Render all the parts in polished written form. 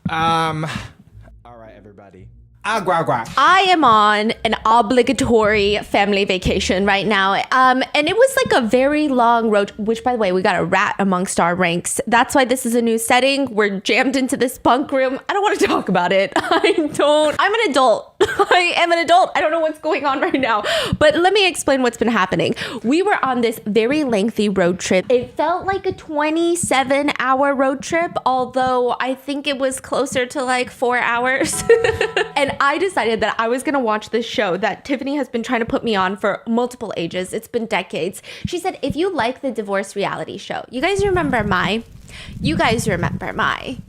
All right, everybody. Agua. I am on an obligatory family vacation right now. And it was like a very long road, which by the way, we got a rat amongst our ranks. That's why this is a new setting. We're jammed into this bunk room. I don't want to talk about it. I'm an adult. I am an adult. I don't know what's going on right now. But let me explain what's been happening. We were on this very lengthy road trip. It felt like a 27-hour road trip, although I think it was closer to like 4 hours. And I decided that I was going to watch this show that Tiffany has been trying to put me on for multiple ages. It's been decades. She said, if you like the divorce reality show, you guys remember Mai?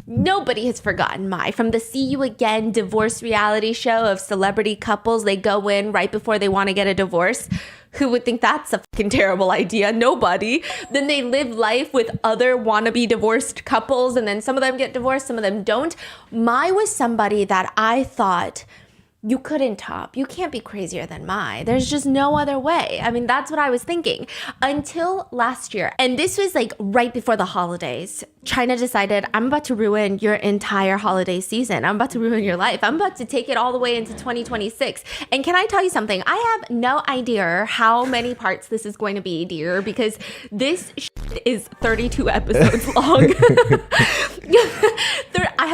Nobody has forgotten Mai from the See You Again divorce reality show of celebrity couples. They go in right before they want to get a divorce. Who would think that's a fucking terrible idea? Nobody. Then they live life with other wannabe divorced couples, and then some of them get divorced, some of them don't. Mai was somebody that I thought you couldn't top. You can't be crazier than Mai. There's just no other way. I mean, that's what I was thinking until last year. And this was like right before the holidays. China decided, I'm about to ruin your entire holiday season. I'm about to ruin your life. I'm about to take it all the way into 2026. And can I tell you something? I have no idea how many parts this is going to be, dear, because this is 32 episodes long.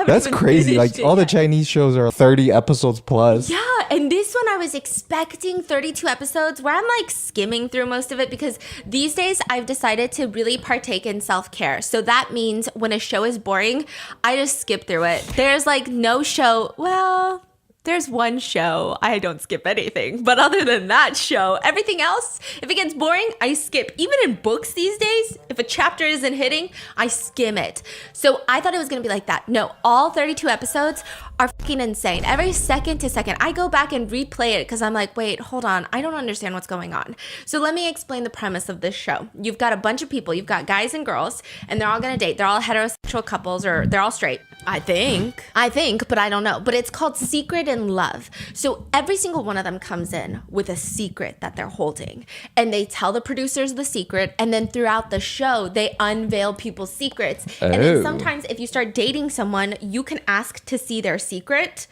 That's crazy. Like all the Chinese shows are 30 episodes plus. Yeah, and this one I was expecting 32 episodes where I'm like skimming through most of it because these days I've decided to really partake in self-care. So that means when a show is boring, I just skip through it. There's like no show, well, there's one show, I don't skip anything. But other than that show, everything else, if it gets boring, I skip. Even in books these days, if a chapter isn't hitting, I skim it. So I thought it was gonna be like that. No, all 32 episodes are fucking insane. Every second to second, I go back and replay it because I'm like, wait, hold on. I don't understand what's going on. So let me explain the premise of this show. You've got a bunch of people. You've got guys and girls, and they're all gonna date. They're all heterosexual couples, or they're all straight. I think, but I don't know. But it's called Secret in Love. So every single one of them comes in with a secret that they're holding. And they tell the producers the secret. And then throughout the show, they unveil people's secrets. Oh. And then sometimes if you start dating someone, you can ask to see their secret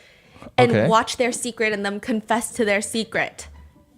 and watch their secret and them confess to their secret.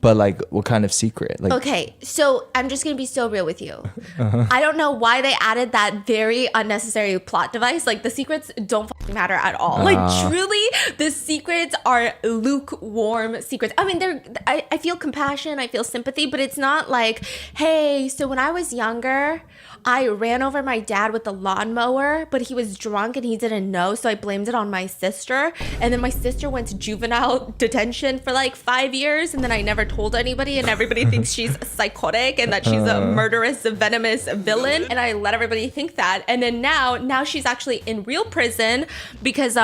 But like, what kind of secret? Like, okay, so I'm just gonna be so real with you. I don't know why they added that very unnecessary plot device. Like the secrets don't fucking matter at all. Like truly, the secrets are lukewarm secrets. I mean, I feel compassion, I feel sympathy, but it's not like, hey, so when I was younger, I ran over my dad with the lawnmower, but he was drunk and he didn't know, so I blamed it on my sister. And then my sister went to juvenile detention for like 5 years, and then I never told anybody, and everybody thinks she's psychotic and that she's a murderous, venomous villain. And I let everybody think that. And then now she's actually in real prison because,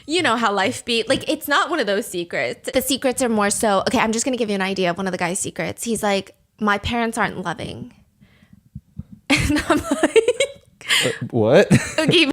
you know how life be. Like, it's not one of those secrets. The secrets are more so, okay, I'm just going to give you an idea of one of the guy's secrets. He's like, my parents aren't loving. And I'm like, what? Okay,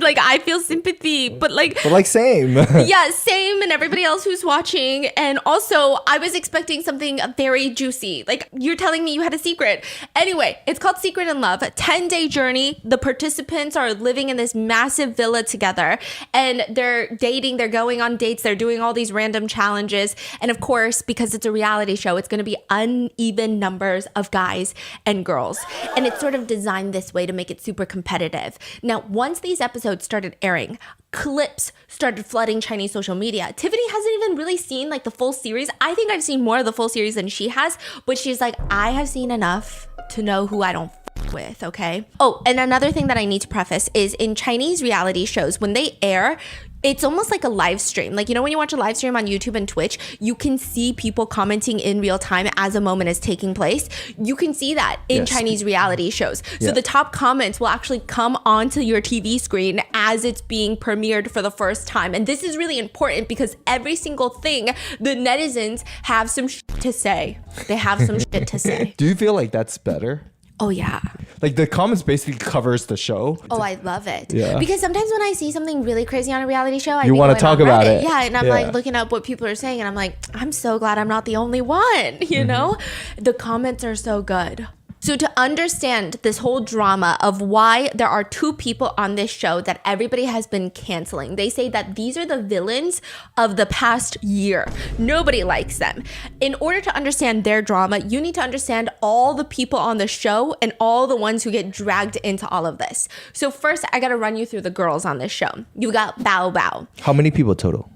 like I feel sympathy, but like same. Yeah, same, and everybody else who's watching. And also I was expecting something very juicy. Like you're telling me you had a secret. Anyway, it's called Secret in Love, a 10-day journey. The participants are living in this massive villa together, and they're dating, they're going on dates, they're doing all these random challenges. And of course, because it's a reality show, it's going to be uneven numbers of guys and girls, and it's sort of designed this way to make it super competitive. Now, once these episodes started airing, clips started flooding Chinese social media. Tiffany hasn't even really seen like the full series. I think I've seen more of the full series than she has, but she's like, I have seen enough to know who I don't with, okay? Oh, and another thing that I need to preface is in Chinese reality shows, when they air, it's almost like a live stream. Like, you know, when you watch a live stream on YouTube and Twitch, you can see people commenting in real time as a moment is taking place. You can see that in Chinese reality shows. So the top comments will actually come onto your TV screen as it's being premiered for the first time. And this is really important because every single thing, the netizens have some shit to say. They have some shit to say. Do you feel like that's better? Oh, yeah. Like the comments basically covers the show. Oh, I love it. Yeah. Because sometimes when I see something really crazy on a reality show, you want to talk about it. Yeah. And I'm like looking up what people are saying, and I'm like, I'm so glad I'm not the only one, you know? The comments are so good. So to understand this whole drama of why there are two people on this show that everybody has been canceling, they say that these are the villains of the past year. Nobody likes them. In order to understand their drama, you need to understand all the people on the show and all the ones who get dragged into all of this. So first, I gotta run you through the girls on this show. You got Bao Bao. How many people total?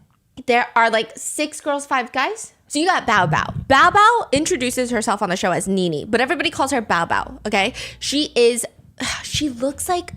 There are like 6 girls, 5 guys. So you got Bao Bao. Bao Bao introduces herself on the show as Nini, but everybody calls her Bao Bao, okay? She looks like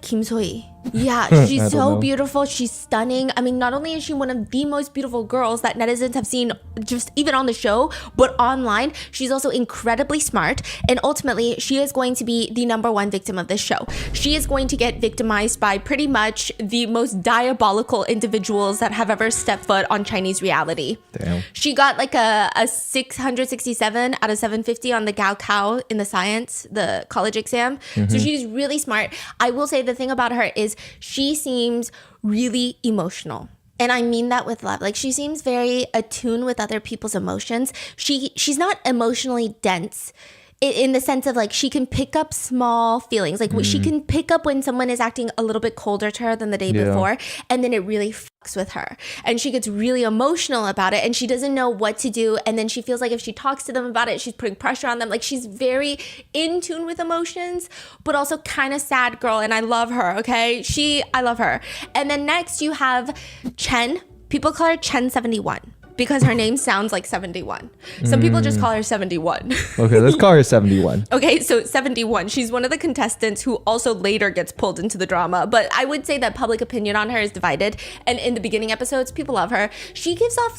Kim So-hee. Yeah, she's so beautiful. She's stunning. I mean, not only is she one of the most beautiful girls that netizens have seen just even on the show, but online, she's also incredibly smart. And ultimately, she is going to be the #1 victim of this show. She is going to get victimized by pretty much the most diabolical individuals that have ever stepped foot on Chinese reality. Damn. She got like a 667 out of 750 on the Gaokao in the science, the college exam. So she's really smart. I will say the thing about her is she seems really emotional. And I mean that with love. Like, she seems very attuned with other people's emotions. She's not emotionally dense in the sense of like she can pick up small feelings. Like she can pick up when someone is acting a little bit colder to her than the day before, and then it really fucks with her. And she gets really emotional about it and she doesn't know what to do. And then she feels like if she talks to them about it, she's putting pressure on them. Like, she's very in tune with emotions, but also kind of sad girl. And I love her, okay? I love her. And then next you have Chen. People call her Chen 71. Because her name sounds like 71. Some people just call her 71. Okay, let's call her 71. Okay, so 71. She's one of the contestants who also later gets pulled into the drama. But I would say that public opinion on her is divided. And in the beginning episodes, people love her. She gives off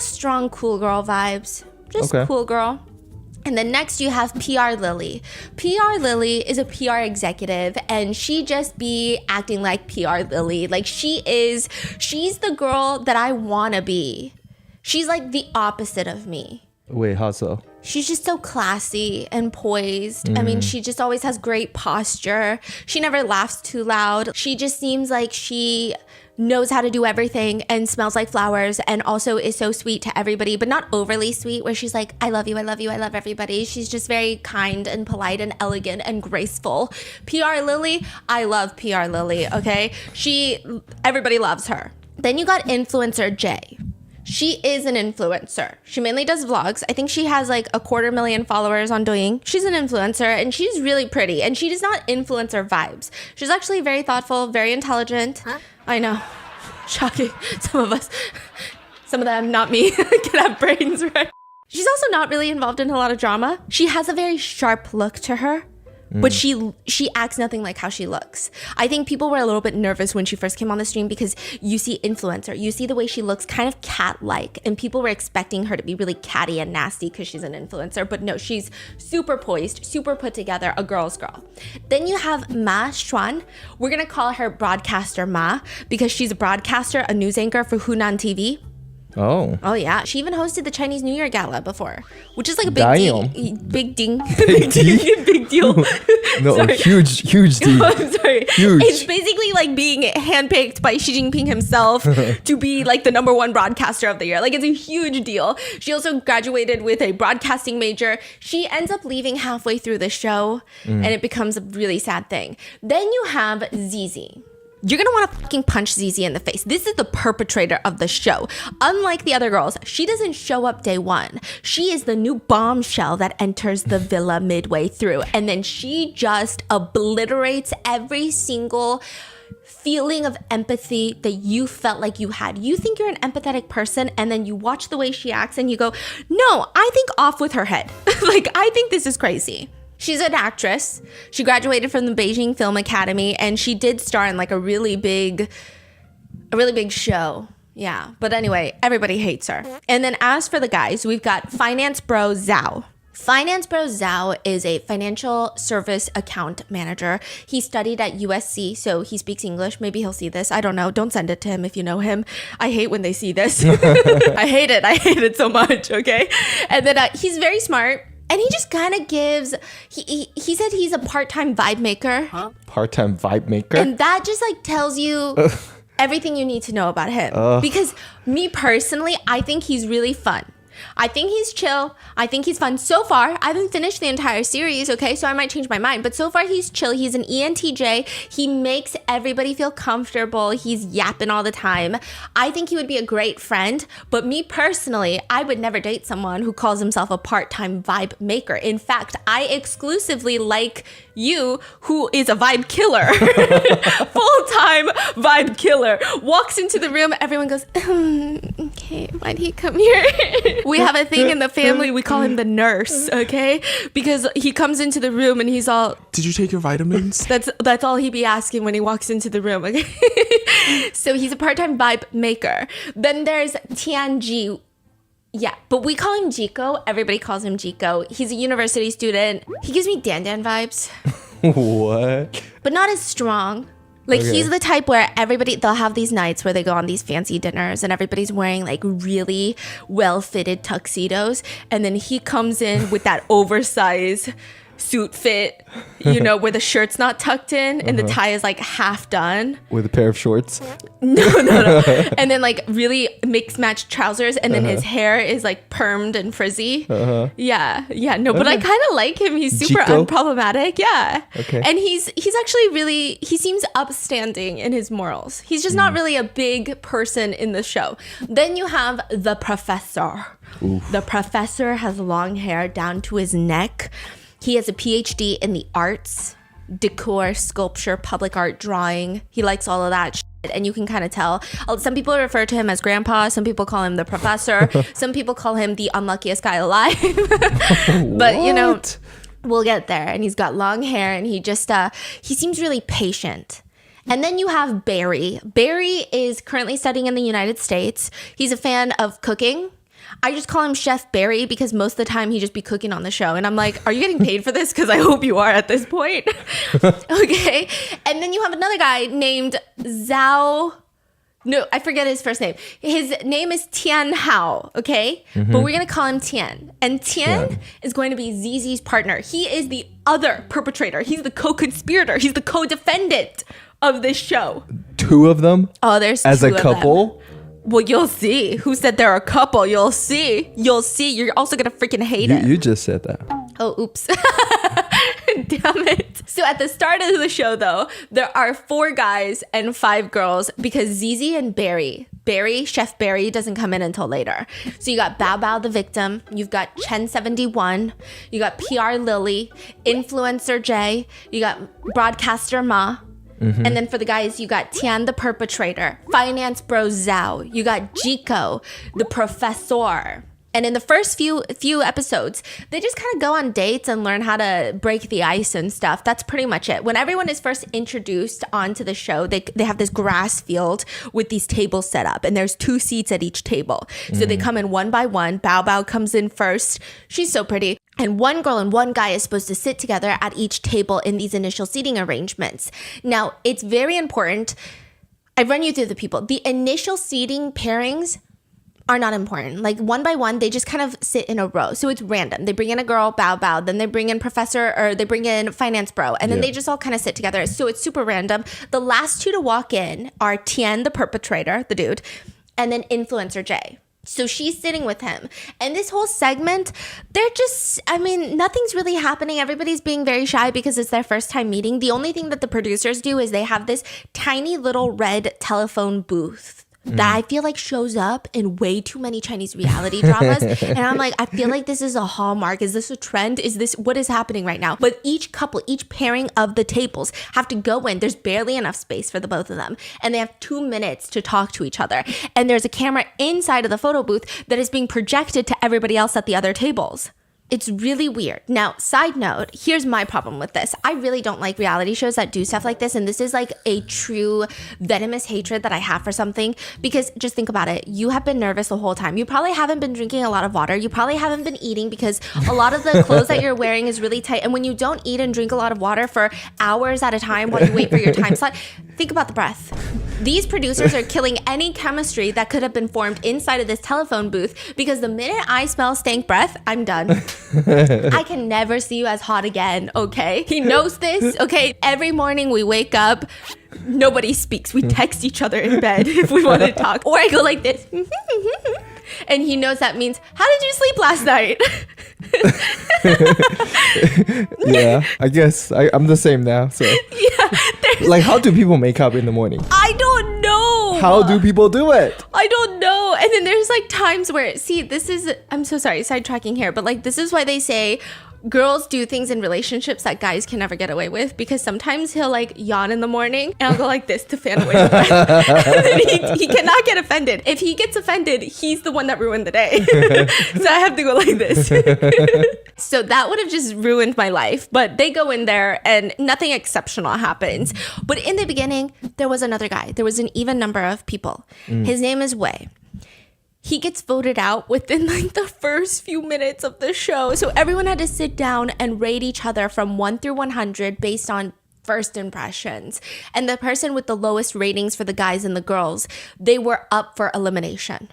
strong cool girl vibes. Just cool girl. And then next you have PR Lily. PR Lily is a PR executive and she just be acting like PR Lily. Like, she's the girl that I want to be. She's like the opposite of me. Wait, how so? She's just so classy and poised. I mean, she just always has great posture. She never laughs too loud. She just seems like she knows how to do everything and smells like flowers and also is so sweet to everybody, but not overly sweet where she's like, I love you, I love you, I love everybody. She's just very kind and polite and elegant and graceful. PR Lily, I love PR Lily, okay? Everybody loves her. Then you got influencer Jay. She is an influencer. She mainly does vlogs. I think she has like 250,000 followers on Douyin. She's an influencer and she's really pretty and she does not influencer vibes. She's actually very thoughtful, very intelligent. Huh? I know. Shocking. Some of them, not me, can have brains, right? She's also not really involved in a lot of drama. She has a very sharp look to her. But she acts nothing like how she looks. I think people were a little bit nervous when she first came on the stream because you see influencer, you see the way she looks kind of cat-like, and people were expecting her to be really catty and nasty because she's an influencer. But no, she's super poised, super put together, a girl's girl. Then you have Ma Xuan. We're gonna call her Broadcaster Ma because she's a broadcaster, a news anchor for Hunan TV. Oh yeah, she even hosted the Chinese New Year Gala before, which is like a big deal. Big deal. No, huge deal. No, I'm sorry. Huge. It's basically like being handpicked by Xi Jinping himself to be like the #1 broadcaster of the year. Like, it's a huge deal. She also graduated with a broadcasting major. She ends up leaving halfway through the show and it becomes a really sad thing. Then you have Zizi. You're gonna want to fucking punch Zizi in the face. This is the perpetrator of the show. Unlike the other girls, she doesn't show up day one. She is the new bombshell that enters the villa midway through. And then she just obliterates every single feeling of empathy that you felt like you had. You think you're an empathetic person and then you watch the way she acts and you go, no, I think off with her head. Like, I think this is crazy. She's an actress. She graduated from the Beijing Film Academy and she did star in like a really big show. Yeah. But anyway, everybody hates her. And then as for the guys, we've got Finance Bro Zhao. Finance Bro Zhao is a financial service account manager. He studied at USC, so he speaks English. Maybe he'll see this. I don't know. Don't send it to him if you know him. I hate when they see this. I hate it so much, okay? And then he's very smart. And he just kind of gives, he said he's a part-time vibe maker. Huh? Part-time vibe maker? And that just like tells you everything you need to know about him. Because me personally, I think he's really fun. I think he's chill. I think he's fun. So far, I haven't finished the entire series, okay? So I might change my mind. But so far, he's chill. He's an ENTJ. He makes everybody feel comfortable. He's yapping all the time. I think he would be a great friend. But me personally, I would never date someone who calls himself a part-time vibe maker. In fact, I exclusively like you, who is a vibe killer. Full-time vibe killer. Walks into the room, everyone goes, okay, why'd he come here? We have a thing in the family, we call him the nurse, okay? Because he comes into the room and he's all, did you take your vitamins? That's all he'd be asking when he walks into the room, okay? So he's a part-time vibe maker. Then there's Tianji. Yeah, but we call him Jiko. Everybody calls him Jiko. He's a university student. He gives me Dan Dan vibes. What? But not as strong. Like, Okay. he's the type where they'll have these nights where they go on these fancy dinners and everybody's wearing like really well-fitted tuxedos. And then he comes in with that oversized suit fit, where the shirt's not tucked in and the tie is like half done. With a pair of shorts? No. And then like really mixed matched trousers, and then his hair is like permed and frizzy. Yeah. No, but I kind of like him. He's super Chico? unproblematic. Yeah. Okay. And he's actually he seems upstanding in his morals. He's just not really a big person in the show. Then you have the professor. Oof. The professor has long hair down to his neck. He has a PhD in the arts, decor, sculpture, public art, drawing. He likes all of that shit, and you can kind of tell. Some people refer to him as grandpa. Some people call him the professor. Some people call him the unluckiest guy alive. But, we'll get there. And he's got long hair, and he just, he seems really patient. And then you have Barry. Barry is currently studying in the United States. He's a fan of cooking. I just call him Chef Barry because most of the time he just be cooking on the show. And I'm like, are you getting paid for this? Because I hope you are at this point. Okay. And then you have another guy named Zhao. No, I forget his first name. His name is Tian Hao, okay? But we're going to call him Tian. And Tian is going to be Zizi's partner. He is the other perpetrator. He's the co-conspirator. He's the co-defendant of this show. Two of them? Oh, there's As two a of couple? them. Well, you'll see. Who said they're a couple? You'll see. You'll see. You're also going to freaking hate it. You just said that. Oh, oops. Damn it. So at the start of the show, though, there are 4 guys and 5 girls because Zizi and Chef Barry doesn't come in until later. So you got Bao Bao the victim, you've got Chen 71, you got PR Lily, Influencer J, you got Broadcaster Ma. And then for the guys, you got Tian, the perpetrator, Finance Bro Zhao, you got Jiko, the professor. And in the first few episodes, they just kind of go on dates and learn how to break the ice and stuff. That's pretty much it. When everyone is first introduced onto the show, they have this grass field with these tables set up, and there's 2 seats at each table. So they come in one by one. Bao Bao comes in first. She's so pretty. And one girl and one guy is supposed to sit together at each table in these initial seating arrangements. Now, it's very important. I run you through the people. The initial seating pairings are not important. Like one by one, they just kind of sit in a row. So it's random. They bring in a girl, Bao Bao, then they bring in professor, or they bring in finance bro, and then they just all kind of sit together. So it's super random. The last 2 to walk in are Tian, the perpetrator, the dude, and then Influencer J. So she's sitting with him. And this whole segment, nothing's really happening. Everybody's being very shy because it's their first time meeting. The only thing that the producers do is they have this tiny little red telephone booth that I feel like shows up in way too many Chinese reality dramas. And I'm like, I feel like this is a hallmark. Is this a trend? What is happening right now? But each couple, each pairing of the tables have to go in. There's barely enough space for the both of them. And they have 2 minutes to talk to each other. And there's a camera inside of the photo booth that is being projected to everybody else at the other tables. It's really weird. Now, side note, here's my problem with this. I really don't like reality shows that do stuff like this. And this is like a true venomous hatred that I have for something. Because just think about it. You have been nervous the whole time. You probably haven't been drinking a lot of water. You probably haven't been eating because a lot of the clothes that you're wearing is really tight. And when you don't eat and drink a lot of water for hours at a time while you wait for your time slot, think about the breath. These producers are killing any chemistry that could have been formed inside of this telephone booth because the minute I smell stank breath, I'm done. I can never see you as hot again, okay? He knows this, okay? Every morning we wake up, nobody speaks. We text each other in bed if we want to talk. Or I go like this. And he knows that means, how did you sleep last night? Yeah, I guess I'm the same now. So Yeah. like, how do people make up in the morning? I don't know. How do people do it? I don't know. And then there's like times where, see, this is, I'm so sorry, sidetracking here, but like this is why they say girls do things in relationships that guys can never get away with, because sometimes he'll like yawn in the morning and I'll go like this to fan away the breath. And then he cannot get offended. If he gets offended, he's the one that ruined the day. So I have to go like this. So that would have just ruined my life. But they go in there and nothing exceptional happens. But in the beginning, there was another guy. There was an even number of people. His name is Wei. He gets voted out within like the first few minutes of the show. So everyone had to sit down and rate each other from 1 through 100 based on first impressions. And the person with the lowest ratings for the guys and the girls, they were up for elimination.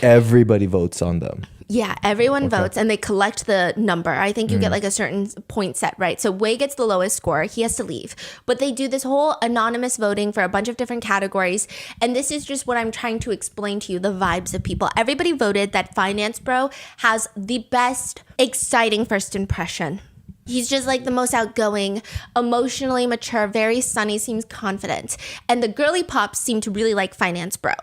Everybody votes on them. Yeah, everyone votes and they collect the number. I think you get like a certain point set, right? So Wei gets the lowest score. He has to leave. But they do this whole anonymous voting for a bunch of different categories. And this is just what I'm trying to explain to you, the vibes of people. Everybody voted that Finance Bro has the best, exciting first impression. He's just like the most outgoing, emotionally mature, very sunny, seems confident. And the girly pops seem to really like Finance Bro.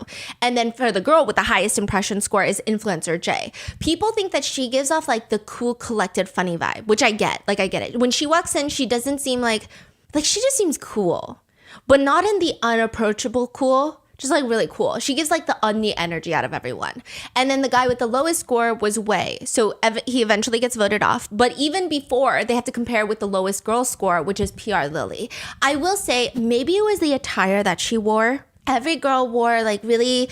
And then for the girl with the highest impression score is Influencer J. People think that she gives off like the cool, collected, funny vibe, which I get. Like, I get it. When she walks in, she doesn't seem like she just seems cool, but not in the unapproachable cool. Just like really cool. She gives like the onion energy out of everyone. And then the guy with the lowest score was Wei. So he eventually gets voted off. But even before, they have to compare with the lowest girl score, which is PR Lily. I will say maybe it was the attire that she wore. Every girl wore like really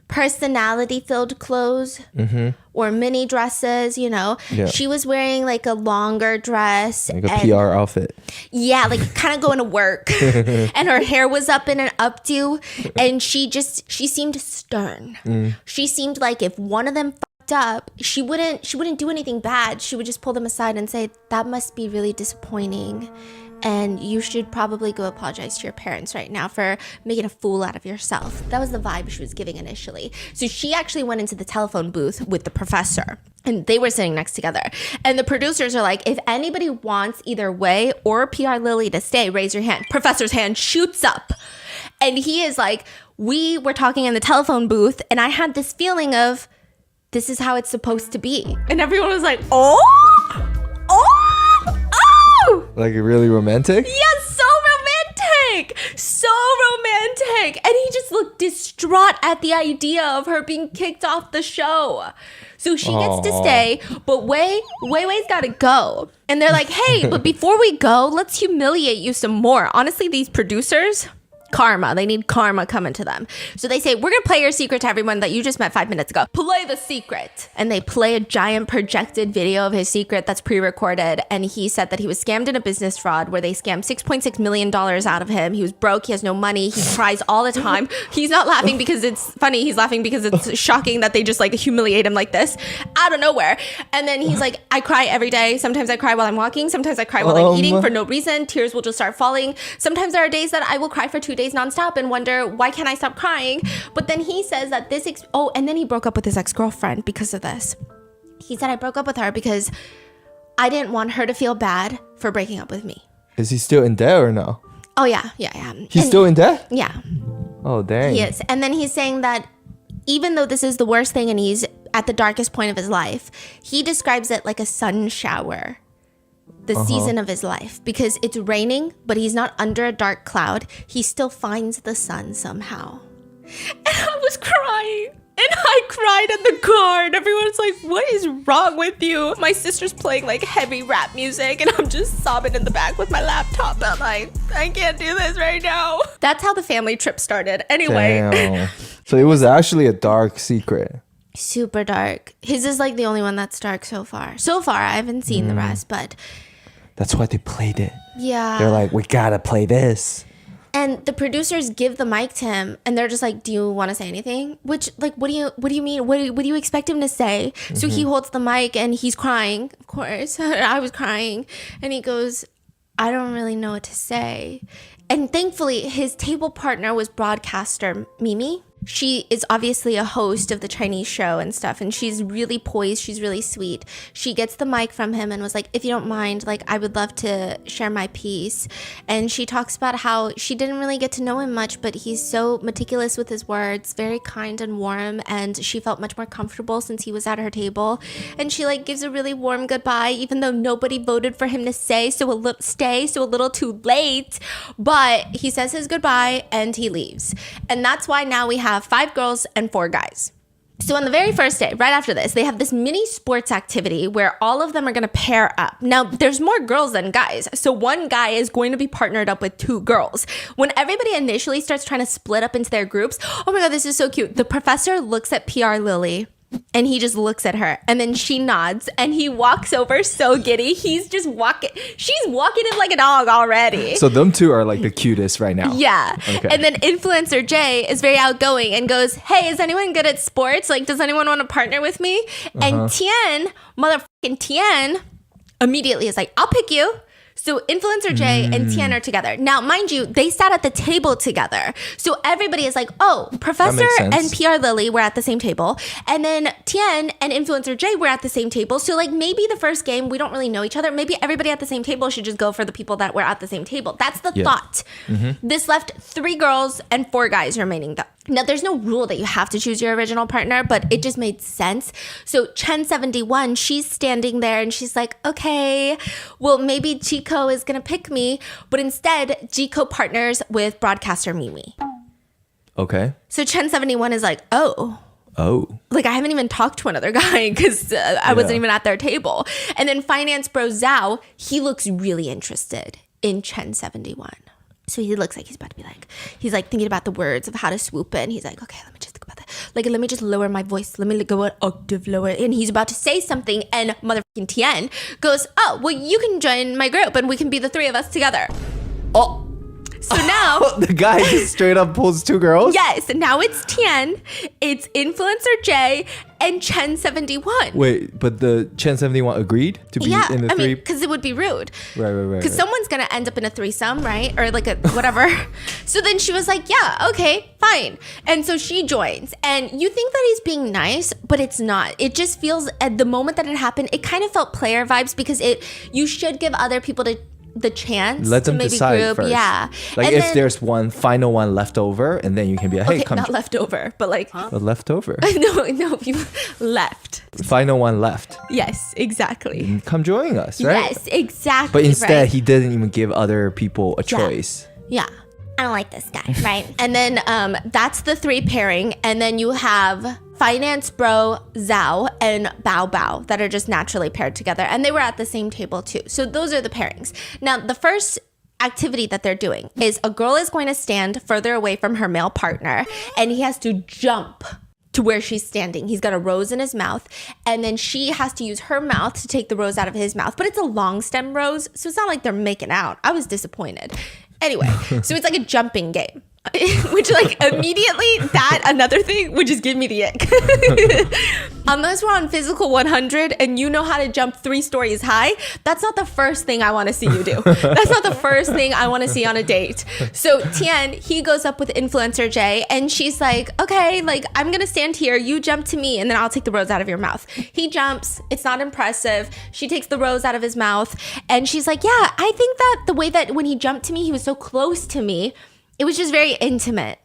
personality filled clothes or mini dresses, you know. Yeah. She was wearing like a longer dress. Like a PR outfit. Yeah, like kind of going to work. And her hair was up in an updo. And she seemed stern. She seemed like if one of them fucked up, she wouldn't do anything bad. She would just pull them aside and say, that must be really disappointing. And you should probably go apologize to your parents right now for making a fool out of yourself. That was the vibe she was giving initially. So she actually went into the telephone booth with the professor. And they were sitting next together. And the producers are like, if anybody wants either Wei or PR Lily to stay, raise your hand. Professor's hand shoots up. And he is like, we were talking in the telephone booth, and I had this feeling of, this is how it's supposed to be. And everyone was like, oh! Like really romantic? Yes, so romantic. So romantic. And he just looked distraught at the idea of her being kicked off the show. So she gets to stay, but Wei's got to go. And they're like, hey, but before we go, let's humiliate you some more. Honestly, these producers, karma. They need karma coming to them. So they say, we're going to play your secret to everyone that you just met 5 minutes ago. Play the secret. And they play a giant projected video of his secret that's pre-recorded. And he said that he was scammed in a business fraud where they scammed $6.6 million out of him. He was broke. He has no money. He cries all the time. He's not laughing because it's funny. He's laughing because it's shocking that they just like humiliate him like this out of nowhere. And then he's like, I cry every day. Sometimes I cry while I'm walking. Sometimes I cry while I'm eating for no reason. Tears will just start falling. Sometimes there are days that I will cry for 2 days nonstop and wonder, why can't I stop crying? But then he says that and then he broke up with his ex-girlfriend because of this. He said, I broke up with her because I didn't want her to feel bad for breaking up with me. Is he still in there or no? Oh, yeah. He's still in there? Yeah. Oh, dang. He is. And then he's saying that even though this is the worst thing and he's at the darkest point of his life, he describes it like a sun shower. The season of his life, because it's raining, but he's not under a dark cloud. He still finds the sun somehow. And I was crying. And I cried in the car. And everyone's like, what is wrong with you? My sister's playing like heavy rap music. And I'm just sobbing in the back with my laptop. I'm like, I can't do this right now. That's how the family trip started. Anyway. Damn. So it was actually a dark secret. Super dark. His is like the only one that's dark so far. So far, I haven't seen the rest, but... That's why they played it. Yeah. They're like, we gotta play this. And the producers give the mic to him and they're just like, do you want to say anything? Which, like, what do you mean? What do you expect him to say? So he holds the mic and he's crying, of course. I was crying. And he goes, I don't really know what to say. And thankfully, his table partner was broadcaster Mimi. She is obviously a host of the Chinese show and stuff, and she's really poised. She's really sweet. She gets the mic from him and was like, if you don't mind, like, I would love to share my piece. And she talks about how she didn't really get to know him much, but he's so meticulous with his words, very kind and warm, and she felt much more comfortable since he was at her table. And she like gives a really warm goodbye, even though nobody voted for him to stay, so a little too late. But he says his goodbye and he leaves. And that's why now we have 5 girls and 4 guys. So on the very first day, right after this, they have this mini sports activity where all of them are going to pair up. Now, there's more girls than guys. So one guy is going to be partnered up with 2 girls. When everybody initially starts trying to split up into their groups, oh my God, this is so cute. The professor looks at PR Lily and he just looks at her and then she nods and he walks over so giddy. He's just walking. She's walking him like a dog already. So them 2 are like the cutest right now. Yeah. Okay. And then influencer Jay is very outgoing and goes, hey, is anyone good at sports? Like, does anyone want to partner with me? And Tian, motherfucking Tian, immediately is like, I'll pick you. So influencer Jay and Tian are together. Now, mind you, they sat at the table together. So everybody is like, oh, Professor and PR Lily were at the same table. And then Tian and influencer Jay were at the same table. So like maybe the first game, we don't really know each other. Maybe everybody at the same table should just go for the people that were at the same table. That's the thought. This left 3 girls and 4 guys remaining though. Now, there's no rule that you have to choose your original partner, but it just made sense. So Chen71, she's standing there and she's like, okay, well, maybe Chico is going to pick me. But instead, Chico partners with broadcaster Mimi. Okay. So Chen71 is like, oh. Like, I haven't even talked to another guy because I wasn't even at their table. And then finance bro Zhao, he looks really interested in Chen71. So he looks like he's about to be like, he's like thinking about the words of how to swoop in. He's like, okay, let me just think about that. Like, let me just lower my voice. Let me go an octave lower. And he's about to say something. And motherfucking Tian goes, oh, well, you can join my group and we can be the 3 of us together. Oh. So now the guy just straight up pulls 2 girls? Yes. Now it's Tian, it's influencer Jay, and Chen71. Wait, but the Chen71 agreed to be in the 3? I mean, because it would be rude. Right. Because someone's going to end up in a threesome, right? Or like a whatever. So then she was like, yeah, okay, fine. And so she joins. And you think that he's being nice, but it's not. It just feels, at the moment that it happened, it kind of felt player vibes because you should give other people the chance let them to maybe decide group. first. Yeah. Like and if then, there's one final one left over, and then you can be like, hey, okay, come. not left over, but like. But left over. No, people left. Final one left. Yes, exactly. Come join us, right? Yes, exactly. But instead, right. he didn't even give other people a choice. Yeah. I don't like this guy, right? And then that's the 3 pairing. And then you have finance bro Zhao and Bao Bao that are just naturally paired together. And they were at the same table too. So those are the pairings. Now, the first activity that they're doing is a girl is going to stand further away from her male partner and he has to jump to where she's standing. He's got a rose in his mouth, and then she has to use her mouth to take the rose out of his mouth. But it's a long stem rose, so it's not like they're making out. I was disappointed. Anyway, so it's like a jumping game. Which like immediately another thing would just give me the ick. Unless we're on physical 100 and you know how to jump 3 stories high, that's not the first thing I want to see you do. That's not the first thing I want to see on a date. So Tian, he goes up with influencer Jay and she's like, okay, like I'm gonna stand here, you jump to me and then I'll take the rose out of your mouth. He jumps, it's not impressive. She takes the rose out of his mouth and she's like, yeah, I think that the way that when he jumped to me, he was so close to me. It was just very intimate.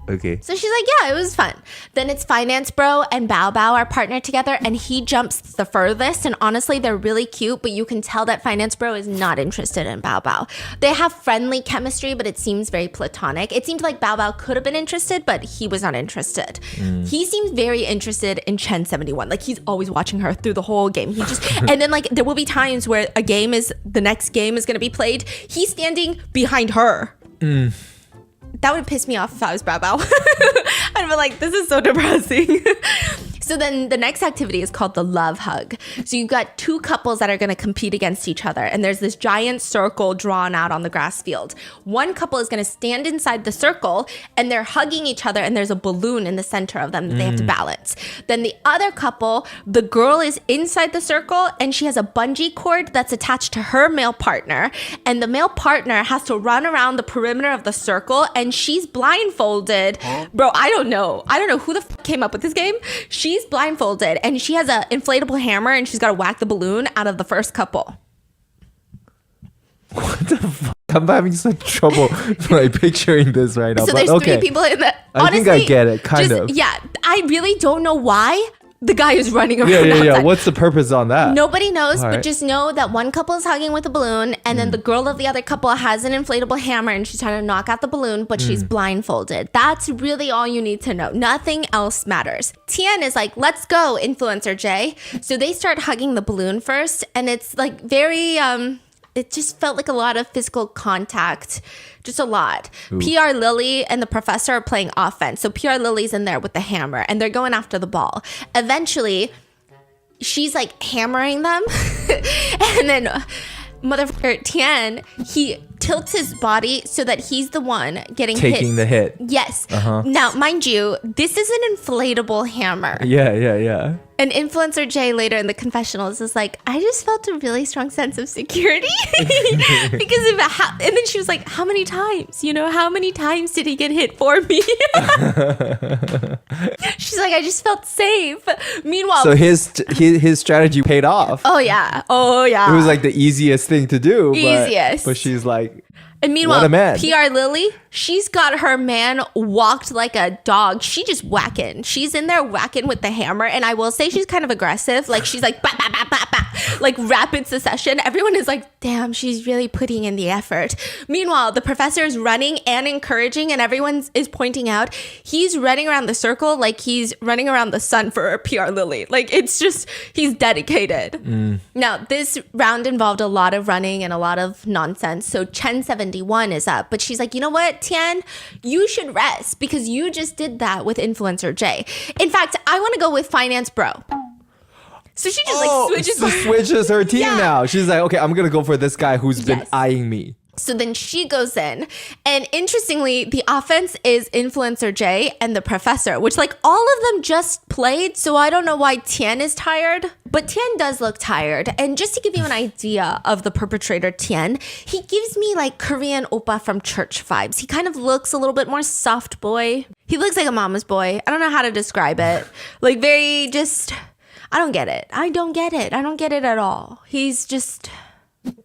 Okay. So she's like, yeah, it was fun. Then it's Finance Bro and Bao Bao are partnered together and he jumps the furthest. And honestly, they're really cute, but you can tell that Finance Bro is not interested in Bao Bao. They have friendly chemistry, but it seems very platonic. It seemed like Bao Bao could have been interested, but he was not interested. He seems very interested in Chen71. Like he's always watching her through the whole game. He just, and then like there will be times where the next game is going to be played. He's standing behind her. That would piss me off if I was Bao Bao. I'd be like, this is so depressing. So then the next activity is called the love hug. So you've got two couples that are going to compete against each other. And there's this giant circle drawn out on the grass field. One couple is going to stand inside the circle and they're hugging each other. And there's a balloon in the center of them that they have to balance. Then the other couple, the girl is inside the circle and she has a bungee cord that's attached to her male partner. And the male partner has to run around the perimeter of the circle and she's blindfolded. Bro, I don't know who the f came up with this game. She's blindfolded and she has an inflatable hammer and she's got to whack the balloon out of the first couple. What the fuck? I'm having such trouble like picturing this right now. So but there's three people in the... I think I get it, kind of. Yeah, I really don't know why the guy is running around Yeah. outside. What's the purpose on that? Nobody knows, All but right. just know that one couple is hugging with a balloon and then the girl of the other couple has an inflatable hammer and she's trying to knock out the balloon, but she's blindfolded. That's really all you need to know. Nothing else matters. Tian is like, let's go, Influencer J. So they start hugging the balloon first and it's like very... it just felt like a lot of physical contact, just a lot. Ooh. PR Lily and the professor are playing offense. So PR Lily's in there with the hammer and they're going after the ball. Eventually, she's like hammering them. And then motherfucker Tian, he tilts his body so that he's the one getting Taking the hit. Yes. Now, mind you, this is an inflatable hammer. Yeah. And Influencer Jay later in the confessionals is like, I just felt a really strong sense of security because of how, and then she was like, how many times? How many times did he get hit for me? She's like, I just felt safe. Meanwhile, So his strategy paid off. oh yeah. It was like the easiest thing to do. Easiest. But she's like, And meanwhile, what a man. PR Lily, she's got her man walked like a dog. She just whacking. She's in there whacking with the hammer. And I will say she's kind of aggressive. Like she's like, bah, bah, bah, bah, bah. Like rapid succession. Everyone is like, damn, she's really putting in the effort. Meanwhile, the professor is running and encouraging and everyone is pointing out he's running around the circle like he's running around the sun for PR Lily. Like it's just, he's dedicated. Now, this round involved a lot of running and a lot of nonsense. So Chen 71 is up, but she's like, you know what, Tian, you should rest because you just did that with Influencer J. In fact, I want to go with Finance Bro. So she just switches her team Yeah. now. She's like, okay, I'm gonna go for this guy who's been Yes. eyeing me. So then she goes in, and interestingly, the offense is Influencer J and the professor, which like all of them just played. So I don't know why Tian is tired, but Tian does look tired. And just to give you an idea of the perpetrator Tian, he gives me like Korean oppa from church vibes. He kind of looks a little bit more soft boy. He looks like a mama's boy. I don't know how to describe it. Like very just, I don't get it. I don't get it at all. He's just...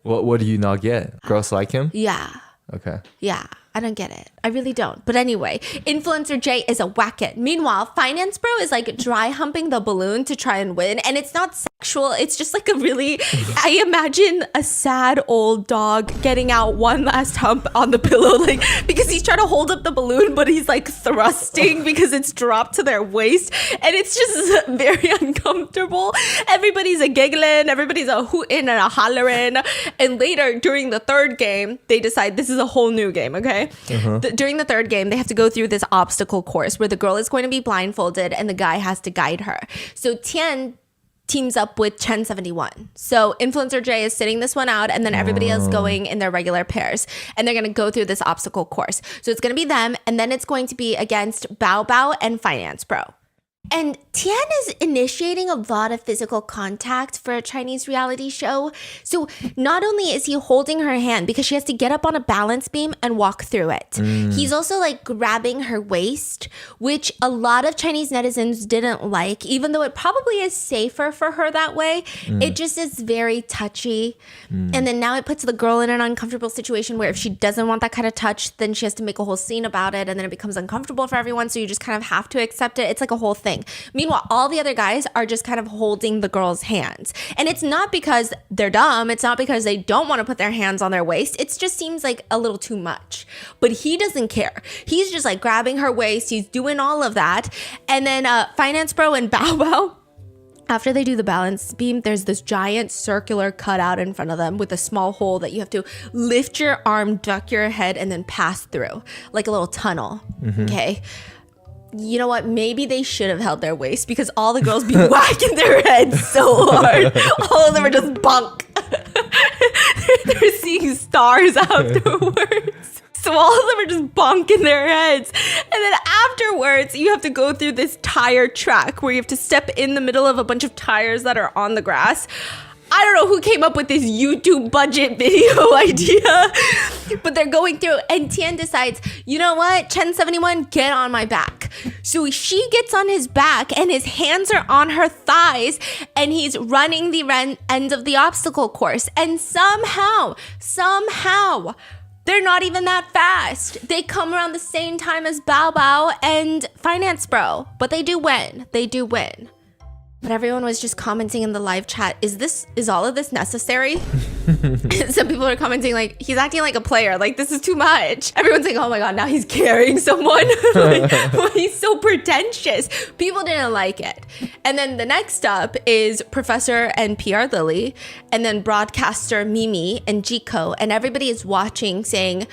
What do you not get? Girls like him? Yeah. Okay. Yeah, I don't get it. I really don't. But anyway, Influencer J is a whack it. Meanwhile, Finance Bro is like dry humping the balloon to try and win. And it's not sexual. It's just like a really, I imagine a sad old dog getting out one last hump on the pillow. Like, because he's trying to hold up the balloon, but he's like thrusting because it's dropped to their waist. And it's just very uncomfortable. Everybody's a giggling. Everybody's a hooting and a hollering. And later during the third game, they decide this is a whole new game, okay? During the third game, they have to go through this obstacle course where the girl is going to be blindfolded and the guy has to guide her. So Tian teams up with Chen 71. So Influencer J is sitting this one out and then everybody else going in their regular pairs. And they're going to go through this obstacle course. So it's going to be them and then it's going to be against Bao Bao and Finance Bro. And Tian is initiating a lot of physical contact for a Chinese reality show. So not only is he holding her hand because she has to get up on a balance beam and walk through it. He's also like grabbing her waist, which a lot of Chinese netizens didn't like, even though it probably is safer for her that way. It just is very touchy. And then now it puts the girl in an uncomfortable situation where if she doesn't want that kind of touch, then she has to make a whole scene about it. And then it becomes uncomfortable for everyone. So you just kind of have to accept it. It's like a whole thing. Meanwhile, all the other guys are just kind of holding the girl's hands. And it's not because they're dumb. It's not because they don't want to put their hands on their waist. It just seems like a little too much. But he doesn't care. He's just like grabbing her waist. He's doing all of that. And then Finance Bro and Bao Bao, after they do the balance beam, there's this giant circular cutout in front of them with a small hole that you have to lift your arm, duck your head, and then pass through like a little tunnel. Okay. you know what? Maybe they should have held their waist because all the girls be whacking their heads so hard. All of them are just bunk. They're seeing stars afterwards. So all of them are just bonking their heads. And then afterwards, you have to go through this tire track where you have to step in the middle of a bunch of tires that are on the grass. I don't know who came up with this YouTube budget video idea, but they're going through and Tian decides, you know what, Chen 71, get on my back. So she gets on his back and his hands are on her thighs and he's running the end of the obstacle course. And somehow, they're not even that fast. They come around the same time as Bao Bao and Finance Bro, but they do win. But everyone was just commenting in the live chat, is all of this necessary? Some people are commenting like, he's acting like a player. Like, this is too much. Everyone's like, oh my God, now he's carrying someone. Like, well, he's so pretentious. People didn't like it. And then the next up is Professor and PR Lily, and then broadcaster Mimi and Jiko. And everybody is watching saying,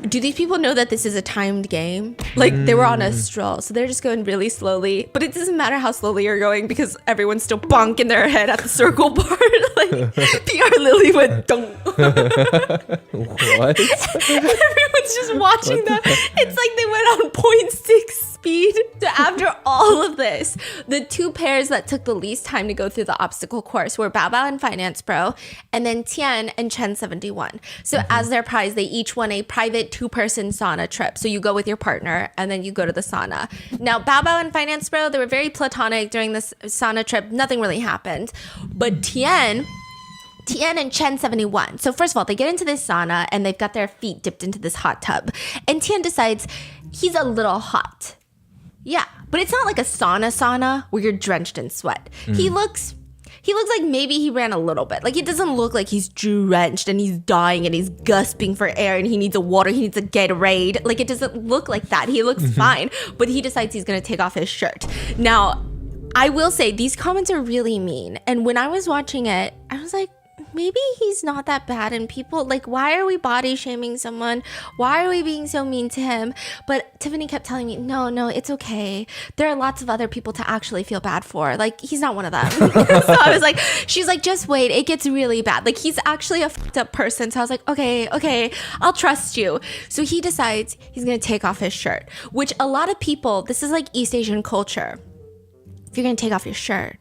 do these people know that this is a timed game? Like, they were on a stroll, so they're just going really slowly. But it doesn't matter how slowly you're going because everyone's still bonking their head at the circle part. Like, PR Lily went dunk. What? Everyone's just watching that. It's like they went on 0.6 speed. So after all of this, the two pairs that took the least time to go through the obstacle course were Bao Bao and Finance Bro, and then Tian and Chen 71. So as their prize, they each won a private 2-person sauna trip. So you go with your partner and then you go to the sauna. Now, Bao Bao and Finance Bro, they were very platonic during this sauna trip. Nothing really happened. But Tian and Chen 71. So first of all, they get into this sauna and they've got their feet dipped into this hot tub. And Tian decides he's a little hot. Yeah, but it's not like a sauna where you're drenched in sweat. He looks like maybe he ran a little bit. Like, it doesn't look like he's drenched and he's dying and he's gasping for air and he needs a water, he needs a Gatorade. Like, it doesn't look like that. He looks fine, but he decides he's going to take off his shirt. Now, I will say these comments are really mean. And when I was watching it, I was like, maybe he's not that bad, and people like, why are we body shaming someone? Why are we being so mean to him? But Tiffany kept telling me, no, it's okay. There are lots of other people to actually feel bad for. Like, he's not one of them. So I was like, she's like, just wait, it gets really bad. Like, he's actually a fucked up person. So I was like, okay, I'll trust you. So he decides he's gonna take off his shirt, which a lot of people, this is like East Asian culture. If you're gonna take off your shirt,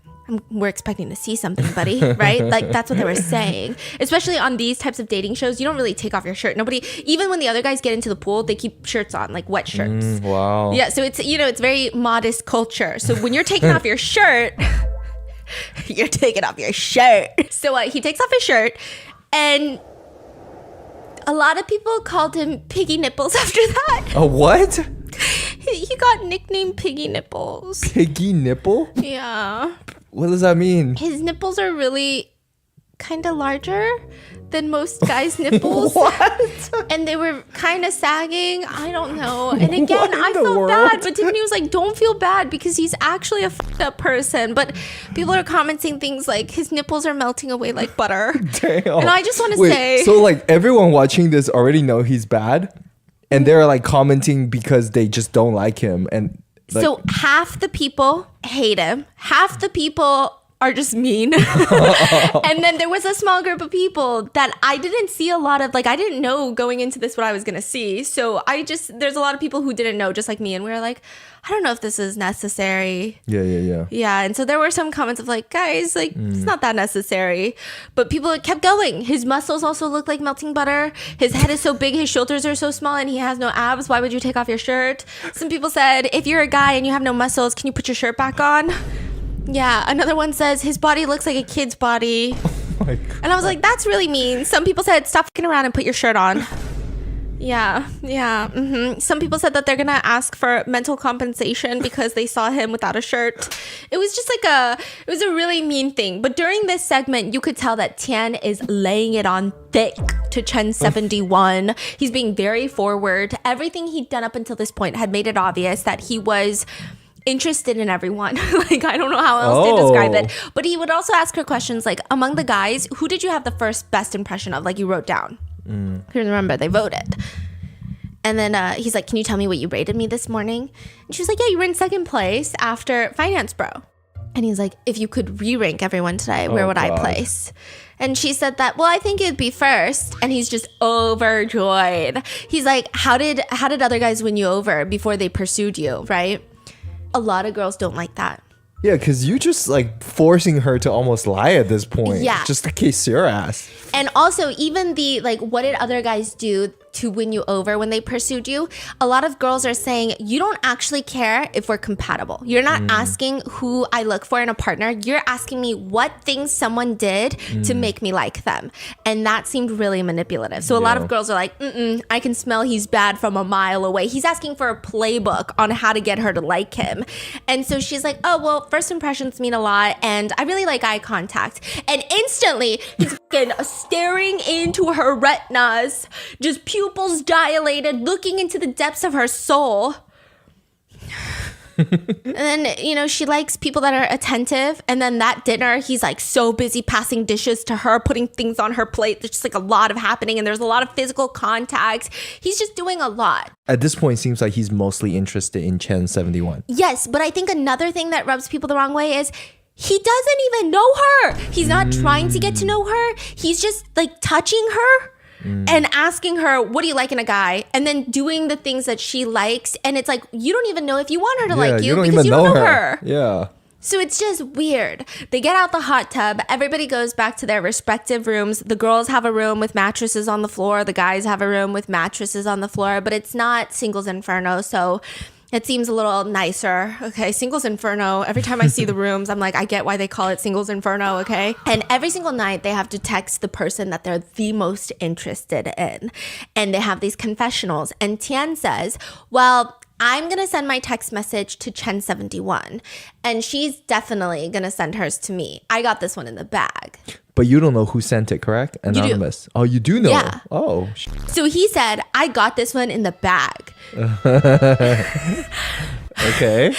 we're expecting to see something, buddy, right? Like, that's what they were saying. Especially on these types of dating shows, you don't really take off your shirt. Nobody, even when the other guys get into the pool, they keep shirts on, like wet shirts. Wow. Yeah, so it's, it's very modest culture. So when you're taking off your shirt, you're taking off your shirt. So he takes off his shirt, and a lot of people called him Piggy Nipples after that. A what? He got nicknamed Piggy Nipples. Piggy nipple? Yeah. What does that mean? His nipples are really kind of larger than most guys' nipples. What? And they were kind of sagging. I don't know. And again, I felt bad. But Tiffany was like, don't feel bad because he's actually a fucked up person. But people are commenting things like his nipples are melting away like butter. Damn. And I just want to say. So like everyone watching this already know he's bad? And they're like commenting because they just don't like him. And like, so half the people hate him. Half the people are just mean. And then there was a small group of people that I didn't see a lot of, like, I didn't know going into this what I was going to see. So there's a lot of people who didn't know, just like me. And we were like, I don't know if this is necessary. Yeah. Yeah. And so there were some comments of like, guys, like, it's not that necessary. But people kept going. His muscles also look like melting butter. His head is so big, his shoulders are so small, and he has no abs. Why would you take off your shirt? Some people said, if you're a guy and you have no muscles, can you put your shirt back on? Yeah. Another one says, his body looks like a kid's body. Oh my God. And I was like, that's really mean. Some people said, stop fucking around and put your shirt on. Yeah. Some people said that they're gonna ask for mental compensation because they saw him without a shirt. It was just like it was a really mean thing. But during this segment, you could tell that Tian is laying it on thick to Chen 71. He's being very forward. Everything he'd done up until this point had made it obvious that he was interested in everyone. Like, I don't know how else to describe it. But he would also ask her questions like, among the guys, who did you have the first best impression of? Like, you wrote down. Because remember, they voted. And then he's like, can you tell me what you rated me this morning? And she was like, yeah, you were in second place after Finance Bro. And he's like, if you could re-rank everyone today, where would I place? And she said that, well, I think it'd be first. And he's just overjoyed. He's like, how did other guys win you over before they pursued you, right? A lot of girls don't like that. Yeah, because you just like forcing her to almost lie at this point. Yeah. Just to kiss your ass. And also, even the, like, what did other guys do to win you over when they pursued you? A lot of girls are saying, you don't actually care if we're compatible. You're not asking who I look for in a partner. You're asking me what things someone did to make me like them. And that seemed really manipulative. So a lot of girls are like, I can smell he's bad from a mile away. He's asking for a playbook on how to get her to like him. And so she's like, oh, well, first impressions mean a lot. And I really like eye contact. And instantly, he's fucking staring into her retinas, just pupils dilated, looking into the depths of her soul. And then, you know, she likes people that are attentive. And then that dinner, he's like so busy passing dishes to her, putting things on her plate. There's just like a lot of happening and there's a lot of physical contact. He's just doing a lot. At this point, it seems like he's mostly interested in Chen 71. Yes, but I think another thing that rubs people the wrong way is he doesn't even know her. He's not trying to get to know her. He's just like touching her and asking her, what do you like in a guy? And then doing the things that she likes. And it's like, you don't even know if you want her to like you because you don't know her. Yeah. So it's just weird. They get out the hot tub. Everybody goes back to their respective rooms. The girls have a room with mattresses on the floor. The guys have a room with mattresses on the floor. But it's not Singles Inferno. So it seems a little nicer. Okay, Singles Inferno. Every time I see the rooms, I'm like, I get why they call it Singles Inferno, okay? And every single night, they have to text the person that they're the most interested in. And they have these confessionals. And Tian says, well, I'm going to send my text message to Chen71. And she's definitely going to send hers to me. I got this one in the bag. But you don't know who sent it, correct? Anonymous. Oh, you do know? Yeah. Oh. So he said, I got this one in the bag. Okay.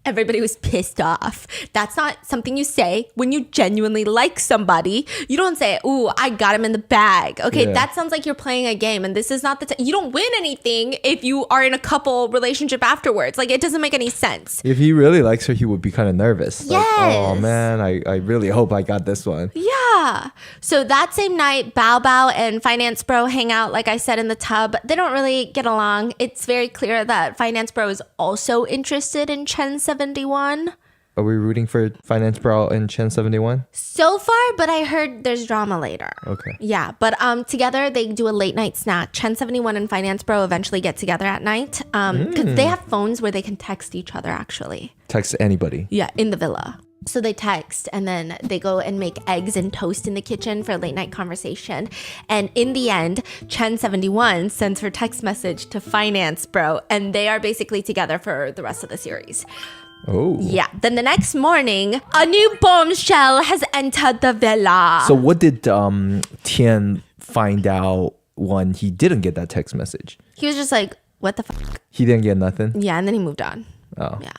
Everybody was pissed off. That's not something you say when you genuinely like somebody. You don't say, ooh, I got him in the bag. Okay, that sounds like you're playing a game. And this is not the you don't win anything if you are in a couple relationship afterwards. Like, it doesn't make any sense. If he really likes her, he would be kind of nervous. Yes. Like, oh, man, I really hope I got this one. Yeah. So that same night, Bao Bao and Finance Bro hang out, like I said, in the tub. They don't really get along. It's very clear that Finance Bro is also interested in Chen 71. Are we rooting for Finance Bro and Chen 71? So far, but I heard there's drama later. Okay. Yeah, but together they do a late night snack. Chen 71 and Finance Bro eventually get together at night because they have phones where they can text each other, actually. Text anybody. Yeah, in the villa. So they text and then they go and make eggs and toast in the kitchen for a late night conversation. And in the end, Chen 71 sends her text message to Finance Bro, and they are basically together for the rest of the series. Oh. Yeah. Then the next morning, a new bombshell has entered the villa. So what did Tian find out when he didn't get that text message? He was just like, what the fuck? He didn't get nothing? Yeah, and then he moved on. Oh. Yeah.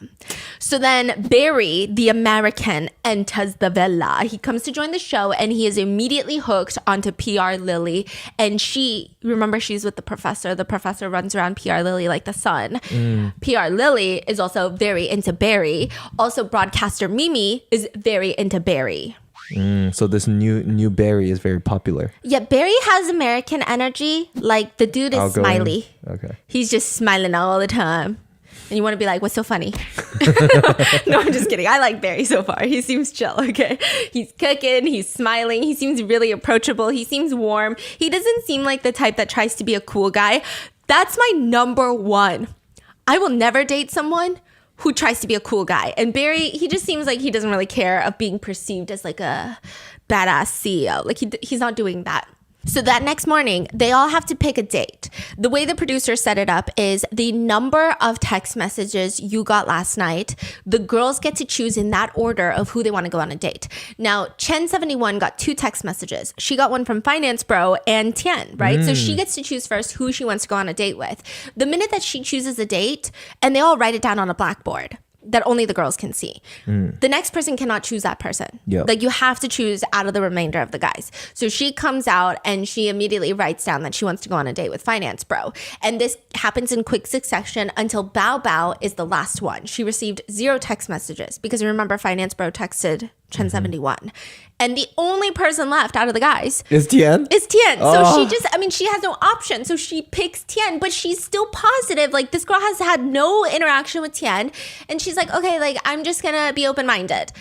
So then Barry, the American, enters the villa. He comes to join the show and he is immediately hooked onto PR Lily. And remember, she's with the professor. The professor runs around PR Lily like the sun. PR Lily is also very into Barry. Also, broadcaster Mimi is very into Barry. So this new Barry is very popular. Yeah, Barry has American energy. Like, the dude is Outgoing. smiley. Okay. He's just smiling all the time. And you want to be like, what's so funny? No, I'm just kidding. I like Barry so far. He seems chill, okay? He's cooking. He's smiling. He seems really approachable. He seems warm. He doesn't seem like the type that tries to be a cool guy. That's my number one. I will never date someone who tries to be a cool guy. And Barry, he just seems like he doesn't really care of being perceived as like a badass CEO. Like, he's not doing that. So that next morning, they all have to pick a date. The way the producer set it up is the number of text messages you got last night, the girls get to choose in that order of who they want to go on a date. Now, Chen71 got 2 text messages. She got one from Finance Bro and Tian, right? So she gets to choose first who she wants to go on a date with. The minute that she chooses a date, and they all write it down on a blackboard. that only the girls can see. The next person cannot choose that person. Yep. Like you have to choose out of the remainder of the guys. So she comes out and she immediately writes down that she wants to go on a date with Finance Bro. And this happens in quick succession until Bao Bao is the last one. She received 0 text messages because you remember Finance Bro texted Chen 71. And the only person left out of the guys Is Tian? is Tian. So she just, I mean, she has no option. So she picks Tian, but she's still positive. Like this girl has had no interaction with Tian. And she's like, okay, like I'm just gonna be open-minded.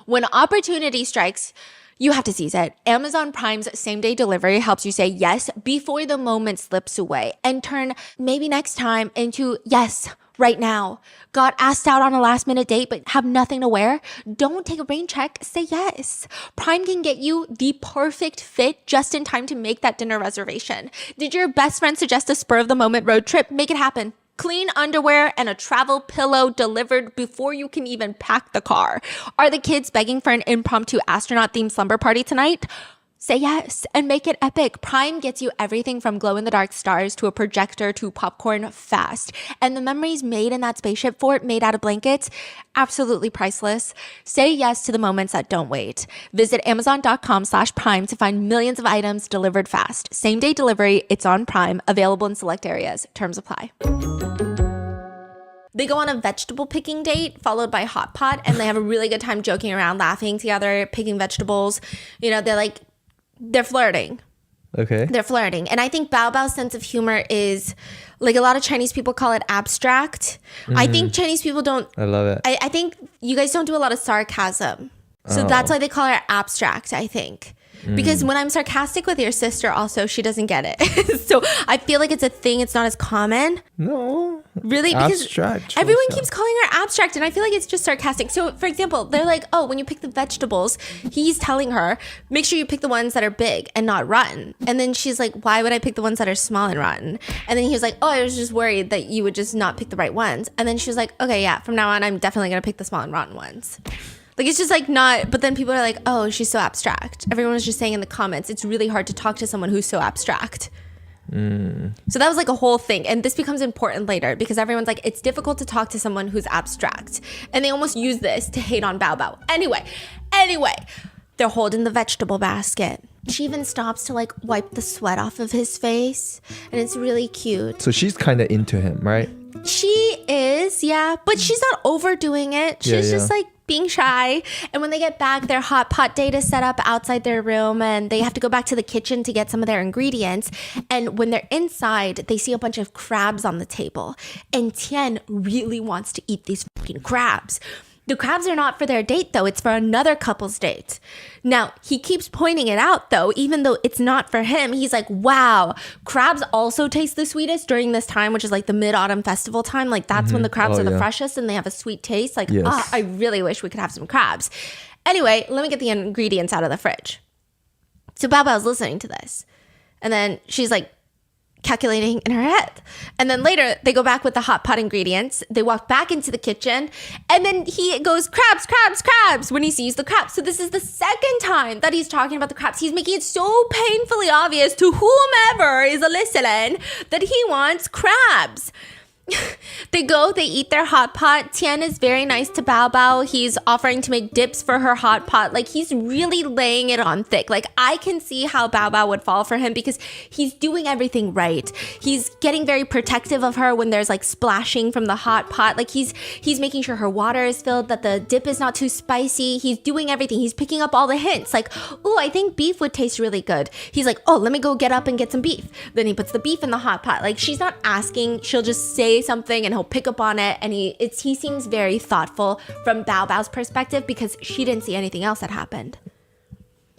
When opportunity strikes, you have to seize it. Amazon Prime's same-day delivery helps you say yes before the moment slips away and turn maybe next time into yes right now. Got asked out on a last-minute date but have nothing to wear? Don't take a rain check. Say yes. Prime can get you the perfect fit just in time to make that dinner reservation. Did your best friend suggest a spur-of-the-moment road trip? Make it happen. Clean underwear and a travel pillow delivered before you can even pack the car. Are the kids begging for an impromptu astronaut-themed slumber party tonight? Say yes and make it epic. Prime gets you everything from glow-in-the-dark stars to a projector to popcorn fast. And the memories made in that spaceship fort made out of blankets, absolutely priceless. Say yes to the moments that don't wait. Visit amazon.com/prime to find millions of items delivered fast. Same-day delivery, it's on Prime, available in select areas. Terms apply. They go on a vegetable picking date followed by hot pot, and they have a really good time joking around, laughing together, picking vegetables. You know, they're flirting. Okay. They're flirting. And I think Bao Bao's sense of humor is, like a lot of Chinese people call it abstract. I think Chinese people don't. I love it. I think you guys don't do a lot of sarcasm. So that's why they call her abstract, I think. Because when I'm sarcastic with your sister also, she doesn't get it. So I feel like it's a thing. It's not as common. No. Really? Because Abstract. everyone keeps calling her abstract, and I feel like it's just sarcastic. So, for example, they're like, oh, when you pick the vegetables, he's telling her, make sure you pick the ones that are big and not rotten. And then she's like, why would I pick the ones that are small and rotten? And then he was like, oh, I was just worried that you would just not pick the right ones. And then she was like, okay, yeah, from now on, I'm definitely going to pick the small and rotten ones. Like, it's just like not, but then people are like, oh, she's so abstract. Everyone was just saying in the comments, it's really hard to talk to someone who's so abstract. So that was like a whole thing. And this becomes important later because everyone's like, it's difficult to talk to someone who's abstract. And they almost use this to hate on Bao Bao. Anyway, they're holding the vegetable basket. She even stops to like wipe the sweat off of his face. And it's really cute. So she's kind of into him, right? She is, yeah. But she's not overdoing it. She's just like being shy. And when they get back, their hot pot date is set up outside their room and they have to go back to the kitchen to get some of their ingredients. And when they're inside, they see a bunch of crabs on the table. And Tian really wants to eat these fucking crabs. The crabs are not for their date, though. It's for another couple's date. Now, he keeps pointing it out, though, even though it's not for him. He's like, wow, crabs also taste the sweetest during this time, which is like the mid-autumn festival time. Like, that's when the crabs are the freshest and they have a sweet taste. Like, I really wish we could have some crabs. Anyway, let me get the ingredients out of the fridge. So Bao Bao's listening to this. And then she's like, calculating in her head. And then later they go back with the hot pot ingredients. They walk back into the kitchen and then he goes, crabs, crabs, crabs, when he sees the crabs. So this is the second time that he's talking about the crabs. He's making it so painfully obvious to whomever is listening that he wants crabs. They eat their hot pot. Tian is very nice to Bao Bao. He's offering to make dips for her hot pot. Like, he's really laying it on thick. Like, I can see how Bao Bao would fall for him because he's doing everything right. He's getting very protective of her when there's like splashing from the hot pot. Like, he's making sure her water is filled, that the dip is not too spicy. He's doing everything. He's picking up all the hints. Like, oh, I think beef would taste really good. He's like, oh, let me go get up and get some beef. Then he puts the beef in the hot pot. Like, she's not asking. She'll just say something and he'll pick up on it, and he seems very thoughtful from Bao Bao's perspective because she didn't see anything else that happened.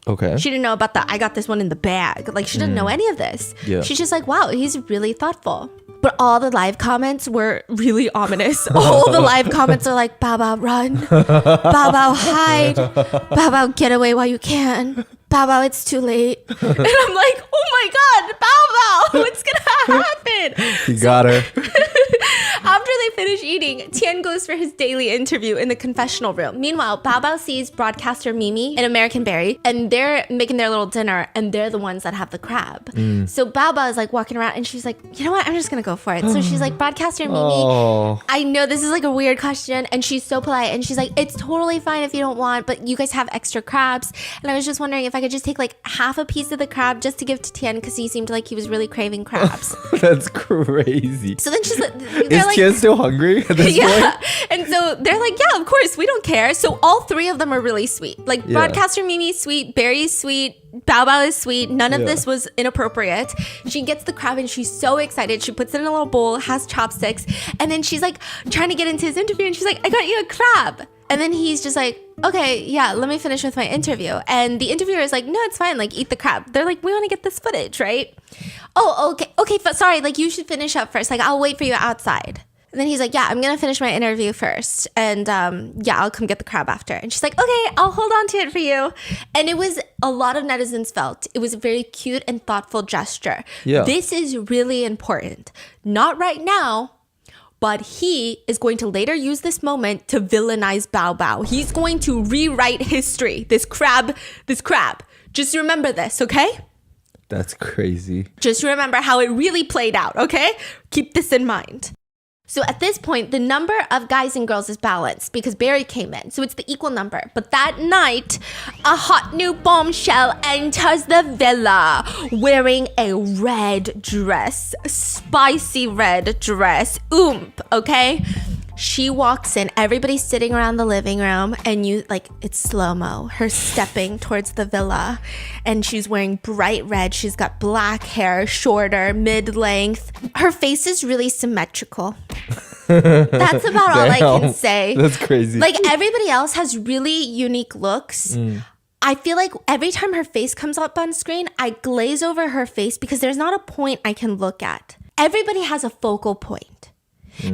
Okay. She didn't know about the I got this one in the bag. Like, she didn't know any of this. Yeah. She's just like, wow, he's really thoughtful. But all the live comments were really ominous. All the live comments are like, Bao Bao, run. Bao Bao, hide. Bao Bao, get away while you can. Bao Bao, it's too late. And I'm like, oh my God, Bao Bao, what's going to happen? You got her. After they finish eating, Tian goes for his daily interview in the confessional room. Meanwhile, Bao Bao sees broadcaster Mimi and American Berry, and they're making their little dinner, and they're the ones that have the crab. So Bao Bao is like walking around, and she's like, you know what? I'm just gonna go for it. So she's like, broadcaster Mimi, I know this is like a weird question, and she's so polite, and she's like, it's totally fine if you don't want, but you guys have extra crabs, and I was just wondering if I could just take like half a piece of the crab just to give to Tian because he seemed like he was really craving crabs. That's crazy. So then she's like, is like, Tian still hungry at this point? And so they're like, yeah, of course, we don't care. So all three of them are really sweet. Like broadcaster Mimi's sweet, Barry's sweet, Bao Bao is sweet. None of this was inappropriate. She gets the crab and she's so excited. She puts it in a little bowl, has chopsticks, and then she's like trying to get into his interview, and she's like, I got you a crab. And then he's just like, okay, yeah, let me finish with my interview. And the interviewer is like, no, it's fine. Like, eat the crab. They're like, we want to get this footage, right? Oh, okay, sorry. Like, you should finish up first. Like, I'll wait for you outside. And then he's like, yeah, I'm going to finish my interview first. And yeah, I'll come get the crab after. And she's like, okay, I'll hold on to it for you. And it was, a lot of netizens felt it was a very cute and thoughtful gesture. Yeah. This is really important. Not right now, but he is going to later use this moment to villainize Bao Bao. He's going to rewrite history. This crab. Just remember this, okay? That's crazy. Just remember how it really played out, okay? Keep this in mind. So at this point, the number of guys and girls is balanced because Barry came in. So it's the equal number. But that night, a hot new bombshell enters the villa wearing a red dress, spicy red dress, okay? She walks in, everybody's sitting around the living room, and it's slow-mo, her stepping towards the villa, and she's wearing bright red. She's got black hair, shorter, mid-length. Her face is really symmetrical. That's about all I can say. That's crazy. Like, everybody else has really unique looks. I feel like every time her face comes up on screen, I glaze over her face because there's not a point I can look at. Everybody has a focal point.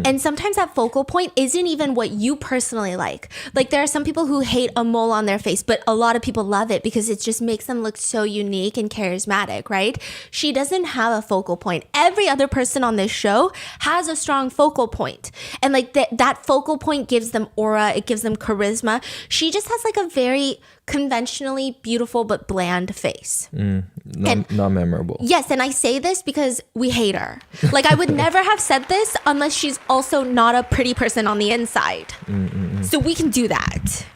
And sometimes that focal point isn't even what you personally like. Like, there are some people who hate a mole on their face, but a lot of people love it because it just makes them look so unique and charismatic, right? She doesn't have a focal point. Every other person on this show has a strong focal point. And like that focal point gives them aura, it gives them charisma. She just has like a very conventionally beautiful but bland face. Not memorable. Yes, and I say this because we hate her. Like, I would never have said this unless she's also not a pretty person on the inside. So we can do that.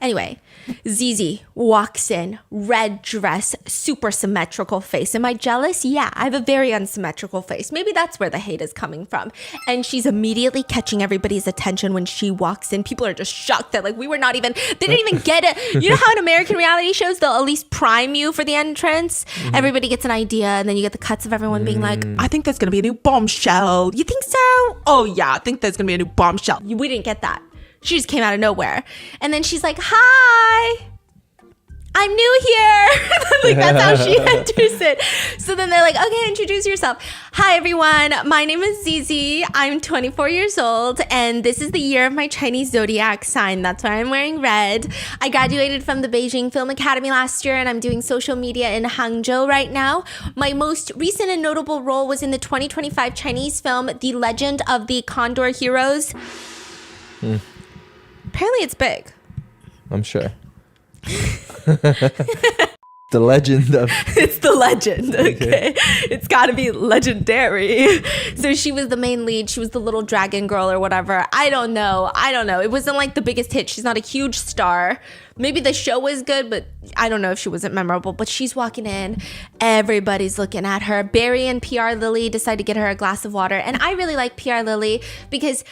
Anyway, Zizi walks in, red dress, super symmetrical face. Am I jealous? Yeah, I have a very unsymmetrical face. Maybe that's where the hate is coming from. And she's immediately catching everybody's attention when she walks in. People are just shocked that they didn't even get it. You know how in American reality shows, they'll at least prime you for the entrance? Everybody gets an idea, and then you get the cuts of everyone being like, I think there's going to be a new bombshell. You think so? Oh yeah, I think there's going to be a new bombshell. We didn't get that. She just came out of nowhere. And then she's like, hi, I'm new here. Like, that's how she enters it. So then they're like, okay, introduce yourself. Hi, everyone. My name is Zizi. I'm 24 years old, and this is the year of my Chinese zodiac sign. That's why I'm wearing red. I graduated from the Beijing Film Academy last year, and I'm doing social media in Hangzhou right now. My most recent and notable role was in the 2025 Chinese film, The Legend of the Condor Heroes. Apparently it's big. I'm sure. The legend of... It's the legend, okay? It's got to be legendary. So she was the main lead. She was the little dragon girl or whatever. I don't know. It wasn't like the biggest hit. She's not a huge star. Maybe the show was good, but I don't know if she wasn't memorable. But she's walking in. Everybody's looking at her. Barry and PR Lily decide to get her a glass of water. And I really like PR Lily because...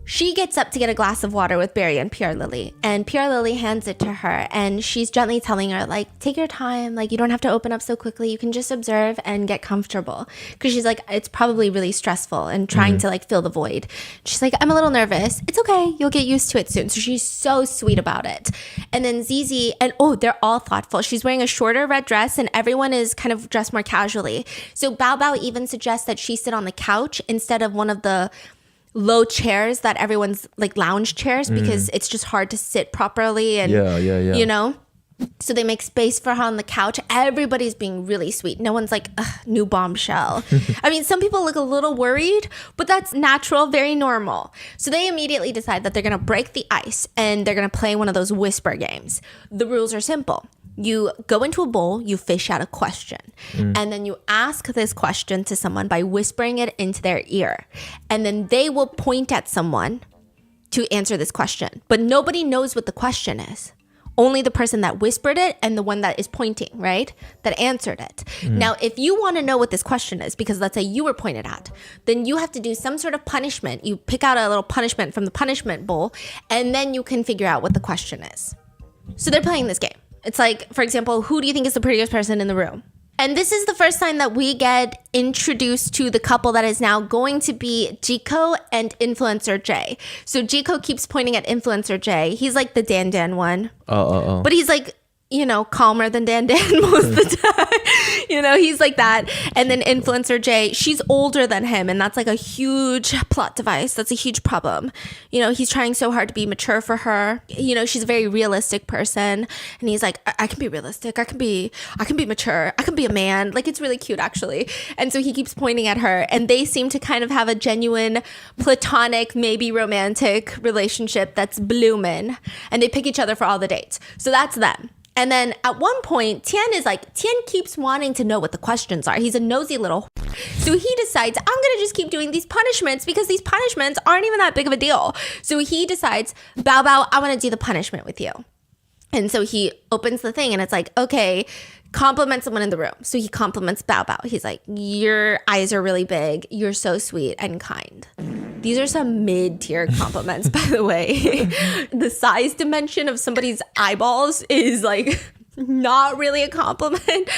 she gets up to get a glass of water with Barry and PR Lily, and PR Lily hands it to her, and she's gently telling her, like, take your time, like, you don't have to open up so quickly, you can just observe and get comfortable, because she's like, it's probably really stressful and trying to like fill the void. She's like, I'm a little nervous. It's okay, you'll get used to it soon. So she's so sweet about it. And then Zizi, and they're all thoughtful. She's wearing a shorter red dress, and everyone is kind of dressed more casually. So Bao Bao even suggests that she sit on the couch instead of one of the low chairs that everyone's like lounge chairs, because it's just hard to sit properly and you know. So they make space for her on the couch. Everybody's being really sweet. No one's like, ugh, new bombshell. I mean, some people look a little worried, but that's natural, very normal. So they immediately decide that they're going to break the ice and they're going to play one of those whisper games. The rules are simple. You go into a bowl, you fish out a question, and then you ask this question to someone by whispering it into their ear. And then they will point at someone to answer this question. But nobody knows what the question is. Only the person that whispered it and the one that is pointing, right? That answered it. Now, if you want to know what this question is, because let's say you were pointed at, then you have to do some sort of punishment. You pick out a little punishment from the punishment bowl, and then you can figure out what the question is. So they're playing this game. It's like, for example, who do you think is the prettiest person in the room? And this is the first time that we get introduced to the couple that is now going to be Jiko and Influencer J. So Jiko keeps pointing at Influencer J. He's like the Dan one. But he's like, you know, calmer than Dan most of the time. You know, he's like that. And then Influencer J, she's older than him. And that's like a huge plot device. That's a huge problem. You know, he's trying so hard to be mature for her. You know, she's a very realistic person. And he's like, I can be realistic. I can be mature. I can be a man. Like, it's really cute, actually. And so he keeps pointing at her. And they seem to kind of have a genuine platonic, maybe romantic relationship that's blooming. And they pick each other for all the dates. So that's them. And then at one point, Tian keeps wanting to know what the questions are. He's a nosy little. So he decides, I'm going to just keep doing these punishments because these punishments aren't even that big of a deal. So he decides, Bao, I want to do the punishment with you. And so he opens the thing and it's like, okay, compliment someone in the room. So he compliments Bao. He's like, your eyes are really big. You're so sweet and kind. These are some mid-tier compliments, by the way. The size dimension of somebody's eyeballs is like not really a compliment.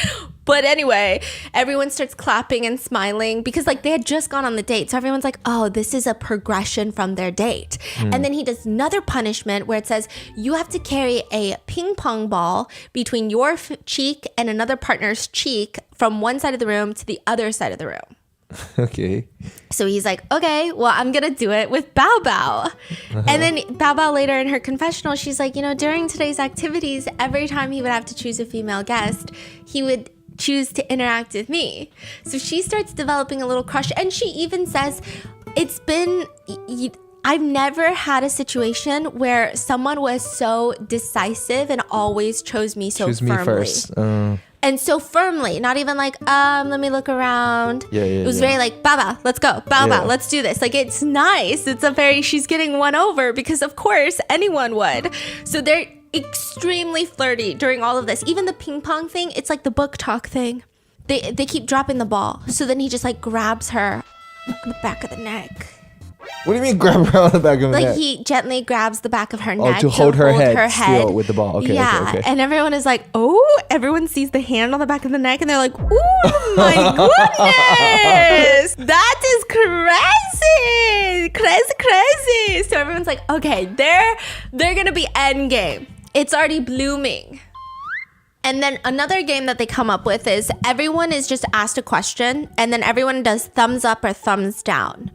But anyway, everyone starts clapping and smiling because like they had just gone on the date. So everyone's like, oh, this is a progression from their date. And then he does another punishment where it says you have to carry a ping pong ball between your cheek and another partner's cheek from one side of the room to the other side of the room. Okay. So he's like, okay, well, I'm going to do it with Bao. And then Bao later in her confessional, she's like, you know, during today's activities, every time he would have to choose a female guest, he would choose to interact with me. So she starts developing a little crush. And she even says, I've never had a situation where someone was so decisive and always chose me so firmly. Me first. And so firmly, not even like, let me look around. It was very like, Baba, let's go. Baba, let's do this. Like, it's nice. She's getting won over because of course anyone would. So they're extremely flirty during all of this. Even the ping pong thing, it's like the book talk thing. They keep dropping the ball. So then he just like grabs her on the back of the neck. What do you mean grab her on the back of the neck? Like he gently grabs the back of her neck to hold her head still with the ball. Okay, yeah. Okay. And everyone is like, oh, everyone sees the hand on the back of the neck and they're like, oh my goodness, that is crazy. So everyone's like, okay, they're gonna be end game. It's already blooming. And then another game that they come up with is everyone is just asked a question and then everyone does thumbs up or thumbs down.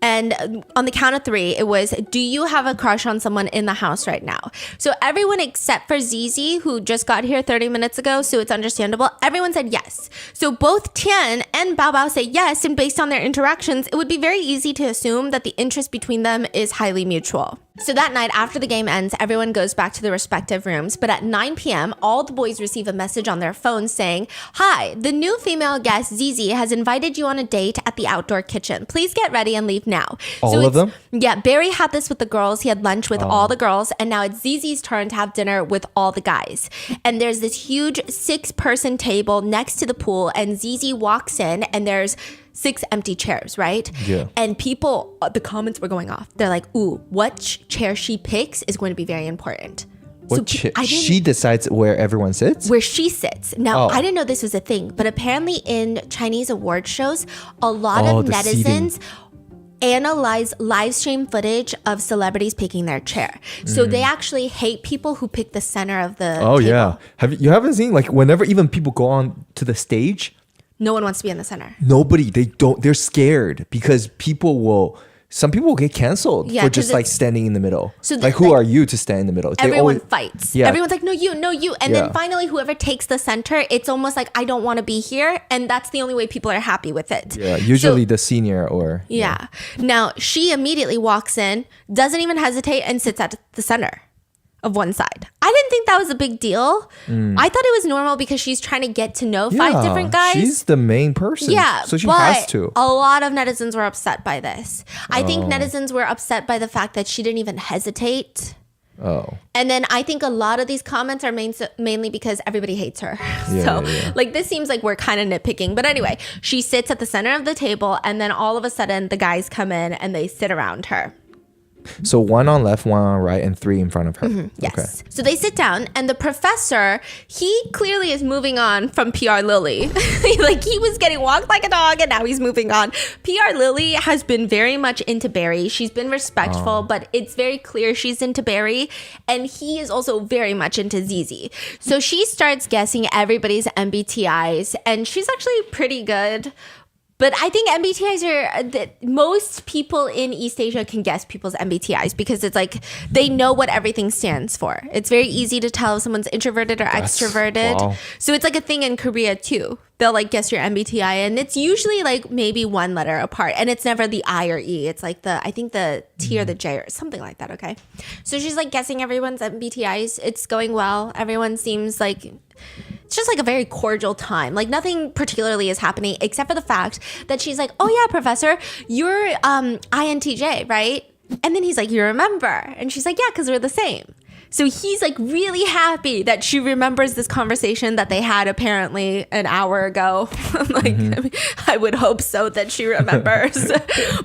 And on the count of 3, it was, do you have a crush on someone in the house right now? So everyone except for Zizi, who just got here 30 minutes ago, so it's understandable, everyone said yes. So both Tian and Bao say yes, and based on their interactions, it would be very easy to assume that the interest between them is highly mutual. So that night, after the game ends, everyone goes back to their respective rooms. But at 9 p.m., all the boys receive a message on their phones saying, hi, the new female guest, Zizi, has invited you on a date at the outdoor kitchen. Please get ready and leave now. All of them? Yeah, Barry had this with the girls. He had lunch with all the girls. And now it's Zizi's turn to have dinner with all the guys. And there's this huge 6-person table next to the pool. And Zizi walks in and there's 6 empty chairs, right? Yeah. And people, the comments were going off. They're like, ooh, what chair she picks is going to be very important. She decides where everyone sits? Where she sits. Now, I didn't know this was a thing, but apparently in Chinese award shows, a lot of netizens analyze live stream footage of celebrities picking their chair. So they actually hate people who pick the center of the table. Yeah. You haven't seen, like, whenever even people go on to the stage, no one wants to be in the center. They're scared because people will some people get canceled Yeah, for 'cause just like standing in the middle. So like who are you to stand in the middle? Everyone fights. Yeah. Everyone's like, no, you, no, you. And Yeah. then finally, whoever takes the center, it's almost like, I don't want to be here. And that's the only way people are happy with it. Yeah, usually the senior or... Yeah. Now, she immediately walks in, doesn't even hesitate, and sits at the center of one side. I didn't think that was a big deal. I thought it was normal because she's trying to get to know 5 different guys. She's the main person. Yeah, so she but has to. a lot of netizens were upset by this. I think netizens were upset by the fact that she didn't even hesitate. Oh. And then I think a lot of these comments are mainly because everybody hates her. Yeah, So yeah. like this seems like we're kind of nitpicking. But anyway, she sits at the center of the table and then all of a sudden the guys come in and they sit around her. So 1 on left, 1 on right, and 3 in front of her. Yes. Okay. So they sit down and the professor, he clearly is moving on from PR Lily. Like he was getting walked like a dog and now he's moving on. PR Lily has been very much into Barry. She's been respectful, but it's very clear she's into Barry. And he is also very much into ZZ. So she starts guessing everybody's MBTIs and she's actually pretty good. But I think MBTIs are that most people in East Asia can guess people's MBTIs because it's like they know what everything stands for. It's very easy to tell if someone's introverted or extroverted. Wow. So it's like a thing in Korea too. They'll like guess your MBTI and it's usually like maybe 1 letter apart and it's never the I or E. It's like I think the T or the J or something like that. Okay. So she's like guessing everyone's MBTIs. It's going well. Everyone seems like it's just like a very cordial time. Like nothing particularly is happening except for the fact that she's like, oh yeah, professor, you're INTJ, right? And then he's like, you remember? And she's like, yeah, because we're the same. So he's like really happy that she remembers this conversation that they had apparently an hour ago. Like, I mean, I would hope so that she remembers.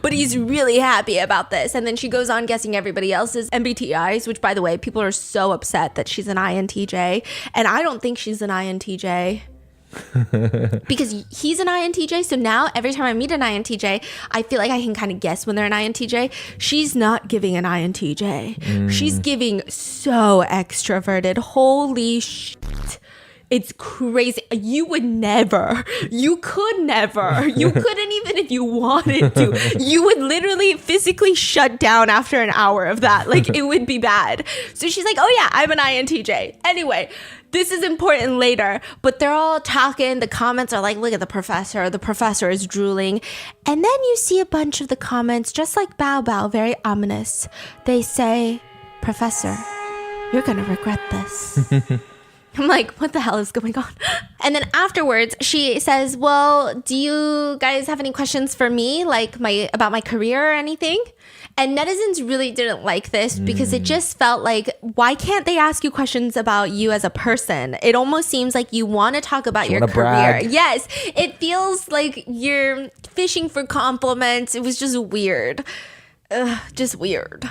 But he's really happy about this. And then she goes on guessing everybody else's MBTIs, which by the way, people are so upset that she's an INTJ. And I don't think she's an INTJ. Because he's an INTJ, so now every time I meet an INTJ, I feel like I can kind of guess when they're an INTJ. She's not giving an INTJ. She's giving so extroverted. Holy shit. It's crazy. You would never. You could never. You couldn't even if you wanted to. You would literally physically shut down after an hour of that. Like it would be bad. So she's like, oh yeah, I'm an INTJ. Anyway, this is important later, but they're all talking. The comments are like, look at the professor. The professor is drooling. And then you see a bunch of the comments, just like Bao Bao, very ominous. They say, Professor, you're going to regret this. I'm like, what the hell is going on? And then afterwards, she says, well, do you guys have any questions for me, like about my career or anything? And netizens really didn't like this because it just felt like, why can't they ask you questions about you as a person? It almost seems like you want to talk about your career. Brag. Yes, it feels like you're fishing for compliments. It was just weird. Just weird.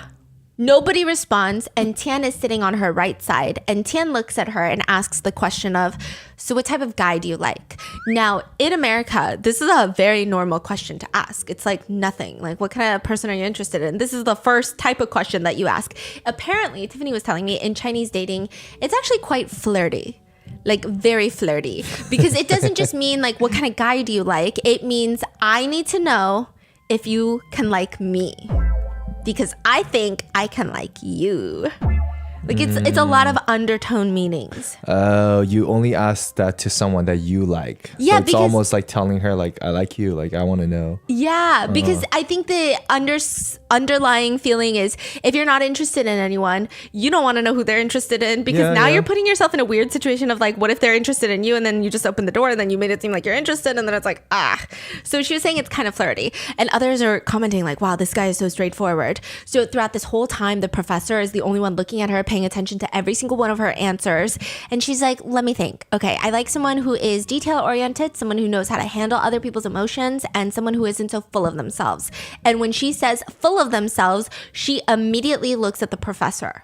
Nobody responds, and Tian is sitting on her right side, and Tian looks at her and asks the question of, so what type of guy do you like? Now, in America, this is a very normal question to ask. It's like nothing. Like, what kind of person are you interested in? This is the first type of question that you ask. Apparently, Tiffany was telling me, in Chinese dating, it's actually quite flirty. Like very flirty. Because it doesn't just mean like, what kind of guy do you like? It means I need to know if you can like me. Because I think I can like you. Like it's a lot of undertone meanings. You only ask that to someone that you like. Yeah, so it's almost like telling her like, I like you, like I want to know. Yeah, because I think the underlying feeling is if you're not interested in anyone, you don't want to know who they're interested in because now you're putting yourself in a weird situation of like, what if they're interested in you and then you just open the door and then you made it seem like you're interested and then it's like, ah. So she was saying it's kind of flirty. And others are commenting like, wow, this guy is so straightforward. So throughout this whole time, the professor is the only one looking at her, paying attention to every single one of her answers. And she's like, let me think. Okay, I like someone who is detail-oriented, someone who knows how to handle other people's emotions, and someone who isn't so full of themselves. And when she says full of themselves, she immediately looks at the professor.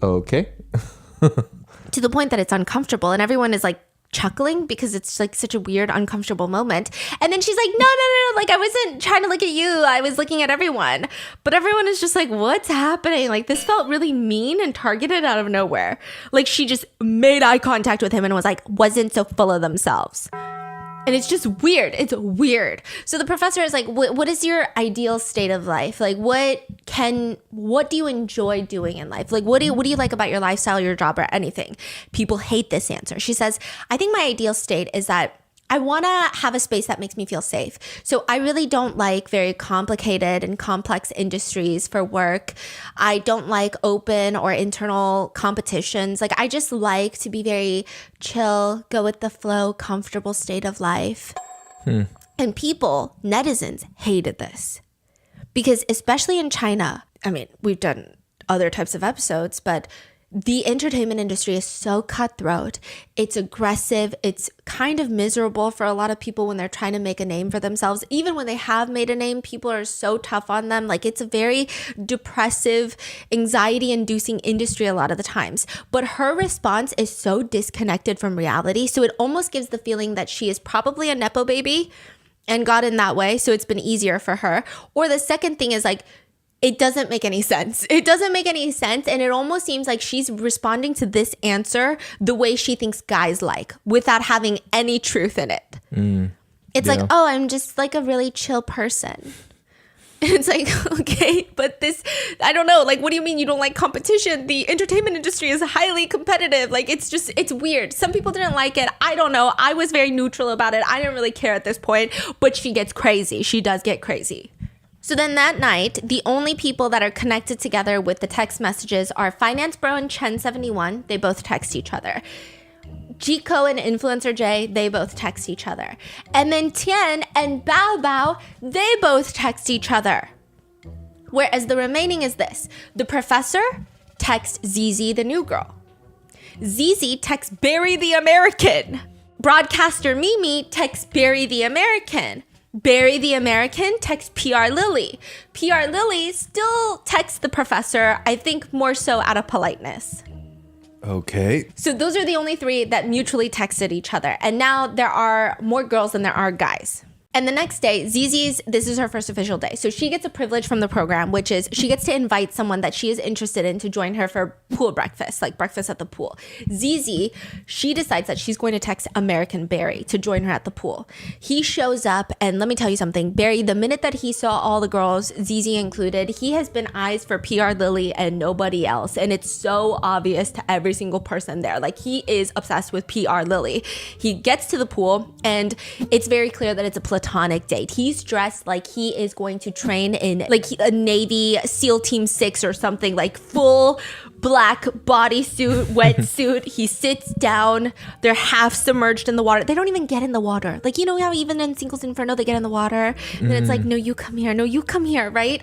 Okay. To the point that it's uncomfortable, and everyone is like, chuckling because it's like such a weird, uncomfortable moment. And then she's like, no, like I wasn't trying to look at you. I was looking at everyone. But everyone is just like, what's happening? Like this felt really mean and targeted out of nowhere. Like she just made eye contact with him and was like, wasn't so full of themselves. And And it's just weird. It's weird. So the professor is like, what is your ideal state of life? Like, what do you enjoy doing in life? Like, what do you like about your lifestyle, your job, or anything? People hate this answer. She says, I think my ideal state is that I want to have a space that makes me feel safe. So I really don't like very complicated and complex industries for work. I don't like open or internal competitions. Like, I just like to be very chill, go with the flow, comfortable state of life. And people, netizens, hated this. Because especially in China, I mean, we've done other types of episodes, but the entertainment industry is so cutthroat. It's aggressive. It's kind of miserable for a lot of people when they're trying to make a name for themselves. Even when they have made a name, people are so tough on them. Like, it's a very depressive, anxiety-inducing industry a lot of the times. But her response is so disconnected from reality. So it almost gives the feeling that she is probably a Nepo baby and got in that way. So it's been easier for her. Or the second thing is like, it doesn't make any sense. It doesn't make any sense. And it almost seems like she's responding to this answer the way she thinks guys like, without having any truth in it. It's like, oh, I'm just like a really chill person. And it's like, okay, but this, I don't know. Like, what do you mean you don't like competition? The entertainment industry is highly competitive. Like, it's weird. Some people didn't like it. I don't know. I was very neutral about it. I didn't really care at this point, but she gets crazy. She does get crazy. So then that night, the only people that are connected together with the text messages are Finance Bro and Chen71. They both text each other. Jiko and Influencer J, they both text each other. And then Tian and Bao Bao, they both text each other. Whereas the remaining is this. The professor texts Zizi, the new girl. Zizi texts Barry the American. Broadcaster Mimi texts Barry the American. Barry the American texts PR Lily. PR Lily still texts the professor, I think more so out of politeness. Okay. So those are the only three that mutually texted each other. And now there are more girls than there are guys. And the next day, this is her first official day. So she gets a privilege from the program, which is she gets to invite someone that she is interested in to join her for pool breakfast, like breakfast at the pool. Zizi, she decides that she's going to text American Barry to join her at the pool. He shows up, and let me tell you something. Barry, the minute that he saw all the girls, Zizi included, he has been eyes for PR Lily and nobody else. And it's so obvious to every single person there. Like, he is obsessed with PR Lily. He gets to the pool, and it's very clear that it's a platonic date. He's dressed like he is going to train in like a Navy SEAL Team 6 or something, like full black bodysuit, wetsuit. He sits down. They're half submerged in the water. They don't even get in the water. Like, you know how even in Singles Inferno they get in the water? And it's like, no, you come here. No, you come here, right?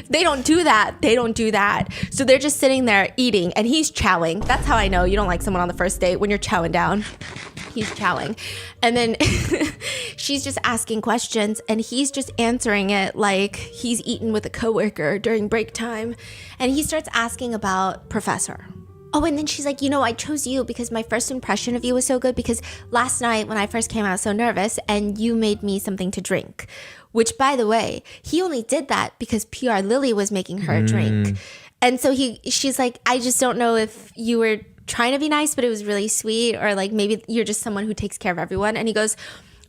They don't do that. They don't do that. So they're just sitting there eating, and he's chowing. That's how I know you don't like someone on the first date, when you're chowing down. He's chowing. And then she's just asking questions, and he's just answering it like he's eaten with a coworker during break time. And he starts asking about Professor. Oh, and then she's like, I chose you because my first impression of you was so good, because last night when I first came out, I was so nervous, and you made me something to drink. Which, by the way, he only did that because PR Lily was making her a drink. And so she's like, I just don't know if you were trying to be nice, but it was really sweet, or like maybe you're just someone who takes care of everyone. And he goes,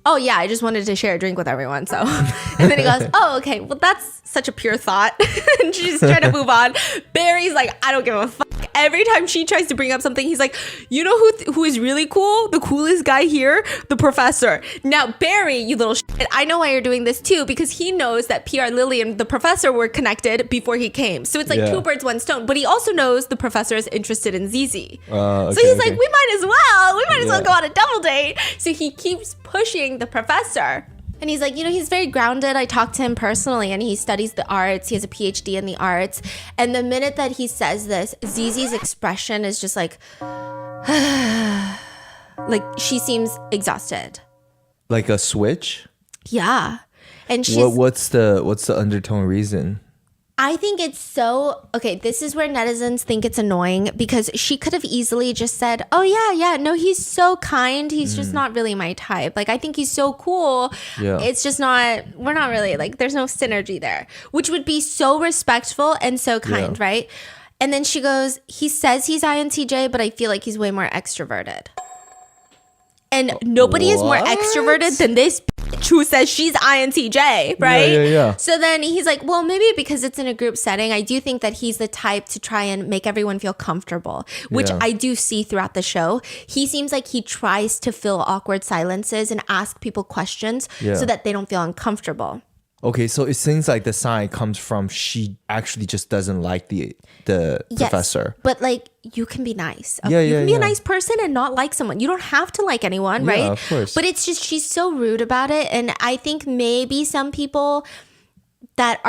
oh yeah, I just wanted to share a drink with everyone. So, and then he goes, oh, okay, well, that's such a pure thought. And she's trying to move on. Barry's like, I don't give a fuck. Every time she tries to bring up something, he's like, you know who is really cool? The coolest guy here? The professor. Now, Barry, you little shit, I know why you're doing this too, because he knows that PR Lily and the professor were connected before he came. So it's like two birds, one stone. But he also knows the professor is interested in Zizi. So he's like, we might as well go on a double date. So he keeps pushing the professor. And he's like, he's very grounded. I talked to him personally, and he studies the arts. He has a PhD in the arts. And the minute that he says this, Zizi's expression is just like, like she seems exhausted. Like a switch? Yeah. And she's what's the undertone reason? I think it's so, okay, this is where netizens think it's annoying, because she could have easily just said, oh yeah, no, he's so kind. He's just not really my type. Like, I think he's so cool. Yeah. It's just we're not really, like, there's no synergy there, which would be so respectful and so kind, right? And then she goes, he says he's INTJ, but I feel like he's way more extroverted. And nobody is more What? extroverted than this bitch who says she's INTJ, right? Yeah. So then he's like, well, maybe because it's in a group setting, I do think that he's the type to try and make everyone feel comfortable, which Yeah. I do see throughout the show. He seems like he tries to fill awkward silences and ask people questions Yeah. so that they don't feel uncomfortable. Okay, so it seems like the sign comes from she actually just doesn't like the professor. But like, you can be nice. Yeah, you can be yeah. a nice person and not like someone. You don't have to like anyone, right? Yeah, of course. But it's just, she's so rude about it. And I think maybe some people that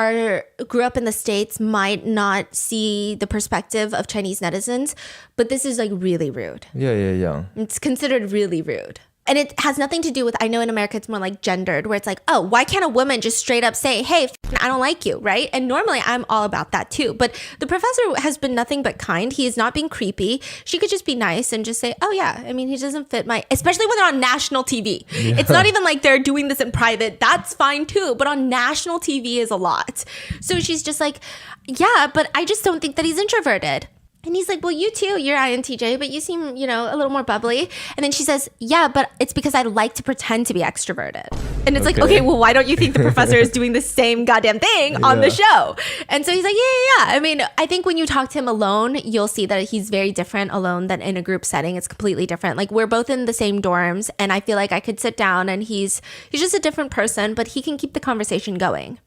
grew up in the States might not see the perspective of Chinese netizens, but this is like really rude. Yeah. It's considered really rude. And it has nothing to do with, I know in America it's more like gendered, where it's like, oh, why can't a woman just straight up say, hey, I don't like you, right? And normally I'm all about that too. But the professor has been nothing but kind. He is not being creepy. She could just be nice and just say, oh yeah, I mean, he doesn't fit especially when they're on national TV. Yeah. It's not even like they're doing this in private. That's fine too. But on national TV is a lot. So she's just like, yeah, but I just don't think that he's introverted. And he's like, well, you too, you're INTJ, but you seem, a little more bubbly. And then she says, yeah, but it's because I like to pretend to be extroverted. And it's like, okay, well, why don't you think the professor is doing the same goddamn thing on the show? And so he's like, yeah. I mean, I think when you talk to him alone, you'll see that he's very different alone than in a group setting. It's completely different. Like, we're both in the same dorms, and I feel like I could sit down and he's just a different person, but he can keep the conversation going.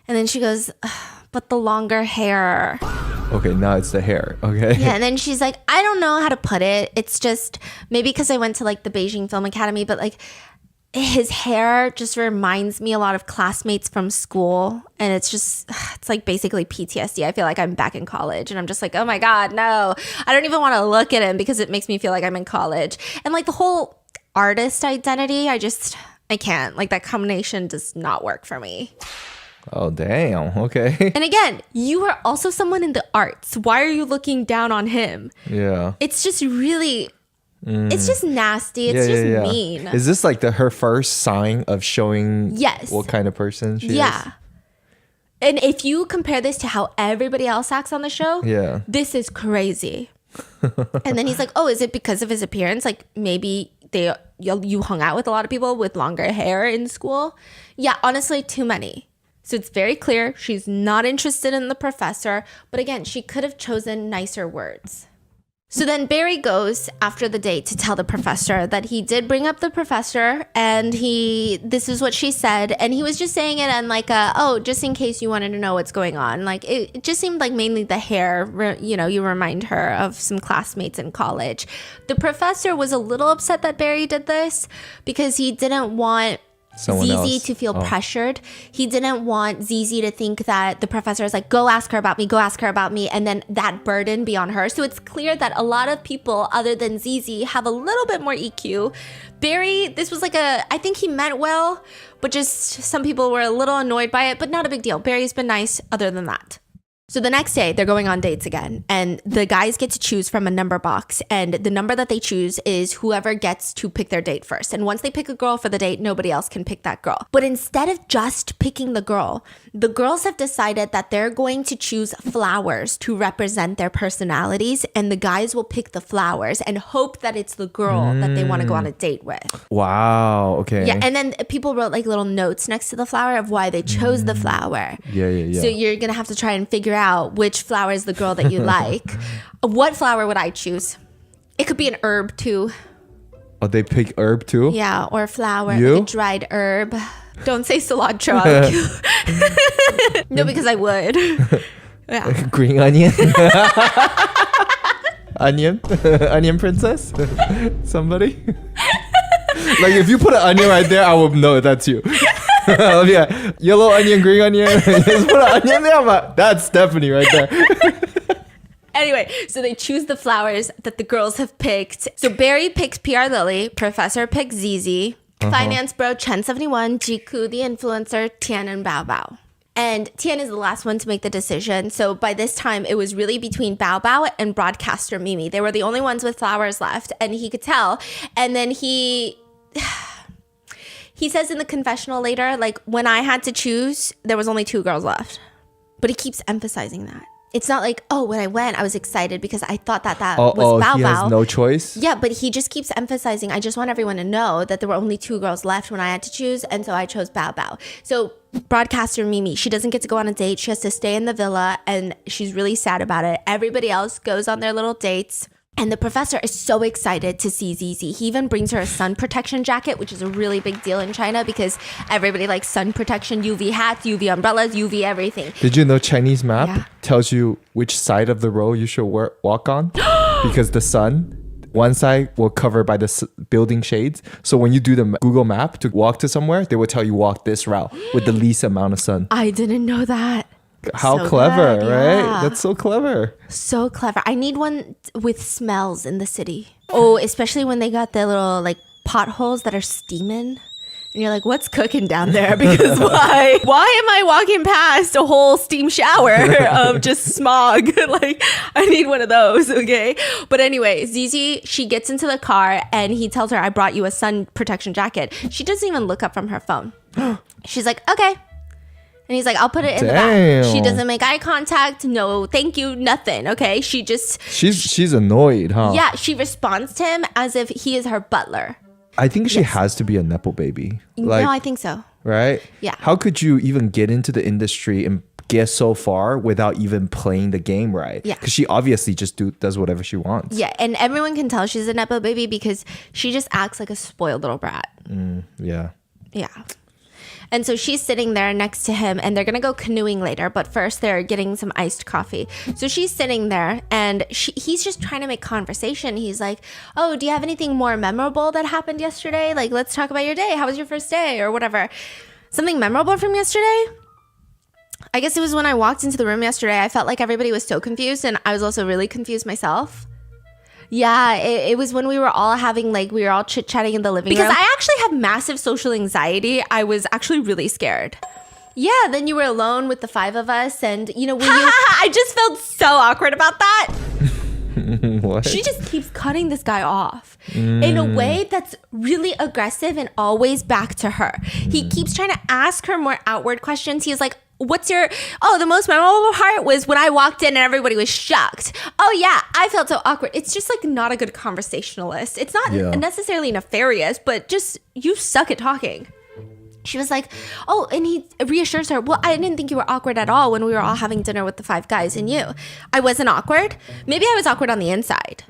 And then she goes, but the longer hair. Okay, now it's the hair. Okay. Yeah, and then she's like, I don't know how to put it. It's just maybe because I went to like the Beijing Film Academy, but like his hair just reminds me a lot of classmates from school. And it's like basically PTSD. I feel like I'm back in college and I'm just like, oh my God, no. I don't even want to look at him because it makes me feel like I'm in college. And like the whole artist identity, I can't. Like that combination does not work for me. Oh, damn. Okay. And again, you are also someone in the arts. Why are you looking down on him? Yeah. It's just really, it's just nasty. It's just mean. Is this like her first sign of showing Yes. what kind of person she is? Yeah. And if you compare this to how everybody else acts on the show, this is crazy. And then he's like, oh, is it because of his appearance? Like maybe you hung out with a lot of people with longer hair in school? Yeah, honestly, too many. So it's very clear she's not interested in the professor. But again, she could have chosen nicer words. So then Barry goes after the date to tell the professor that he did bring up the professor and this is what she said. And he was just saying it and like, just in case you wanted to know what's going on. Like it just seemed like mainly the hair, you remind her of some classmates in college. The professor was a little upset that Barry did this because he didn't want Zizi to feel pressured. He didn't want Zizi to think that the professor is like, go ask her about me, and then that burden be on her. So it's clear that a lot of people other than Zizi have a little bit more EQ. Barry, this was like I think he meant well, but just some people were a little annoyed by it, but not a big deal. Barry's been nice other than that. So the next day, they're going on dates again, and the guys get to choose from a number box, and the number that they choose is whoever gets to pick their date first. And once they pick a girl for the date, nobody else can pick that girl. But instead of just picking the girls have decided that they're going to choose flowers to represent their personalities, and the guys will pick the flowers and hope that it's the girl that they want to go on a date with. Wow, okay. Yeah, and then people wrote like little notes next to the flower of why they chose the flower. Yeah. So you're going to have to try and figure out which flower is the girl that you like. What flower would I choose? It could be an herb too. Oh, they pick herb too? Yeah, or a flower, You? like a dried herb. Don't say cilantro. I would no, because I would. Yeah. Green onion? Onion princess? Somebody? Like if you put an onion right there, I would know that's you. Yeah, yellow onion, green onion. Just put an onion there, but that's Stephanie right there. Anyway, so they choose the flowers that the girls have picked. So Barry picks PR Lily, Professor picks Zizi, Finance Bro Chen71, Jiku the influencer, Tian and Bao Bao. And Tian is the last one to make the decision. So by this time, it was really between Bao Bao and broadcaster Mimi. They were the only ones with flowers left, and he could tell. And then he says in the confessional later, like, when I had to choose, there was only 2 girls left. But he keeps emphasizing that. It's not like, oh, when I went, I was excited because I thought that was Bao he Bao. has no choice? Yeah, but he just keeps emphasizing, I just want everyone to know that there were only 2 girls left when I had to choose, and so I chose Bao Bao. So broadcaster Mimi, she doesn't get to go on a date. She has to stay in the villa, and she's really sad about it. Everybody else goes on their little dates. And the professor is so excited to see Zizi. He even brings her a sun protection jacket, which is a really big deal in China because everybody likes sun protection, UV hats, UV umbrellas, UV everything. Did you know Chinese map tells you which side of the road you should walk on? Because the sun, one side will cover by the building shades. So when you do the Google map to walk to somewhere, they will tell you walk this route with the least amount of sun. I didn't know that. How So clever, good, right? yeah. That's so clever. So clever. I need one with smells in the city. Oh, especially when they got the little like potholes that are steaming. And you're like, what's cooking down there? Because why? Why am I walking past a whole steam shower of just smog? Like, I need one of those, okay? But anyway, Zizi, she gets into the car and he tells her, I brought you a sun protection jacket. She doesn't even look up from her phone. She's like, okay. And he's like, I'll put it in the back. She doesn't make eye contact. No, thank you, nothing. Okay. She just... She's annoyed, huh? Yeah, she responds to him as if he is her butler. I think she has to be a Nepo baby. Like, No, I think so. right? Yeah. How could you even get into the industry and get so far without even playing the game right? Yeah. Because she obviously just does whatever she wants. Yeah, and everyone can tell she's a Nepo baby because she just acts like a spoiled little brat. Yeah. Yeah. And so she's sitting there next to him and they're going to go canoeing later. But first they're getting some iced coffee. So she's sitting there and he's just trying to make conversation. He's like, oh, do you have anything more memorable that happened yesterday? Like, let's talk about your day. How was your first day or whatever? Something memorable from yesterday? I guess it was when I walked into the room yesterday. I felt like everybody was so confused and I was also really confused myself. Yeah, it was when we were all chit-chatting in the living room. Because I actually have massive social anxiety. I was actually really scared. Yeah, then you were alone with the 5 of us and, you know, when I just felt so awkward about that. What? She just keeps cutting this guy off in a way that's really aggressive and always back to her. He keeps trying to ask her more outward questions. He's like, the most memorable part was when I walked in and everybody was shocked. Oh yeah, I felt so awkward. It's just like not a good conversationalist. It's not necessarily nefarious, but just you suck at talking. She was like, oh, and he reassures her, well, I didn't think you were awkward at all when we were all having dinner with the 5 guys and you. I wasn't awkward. Maybe I was awkward on the inside.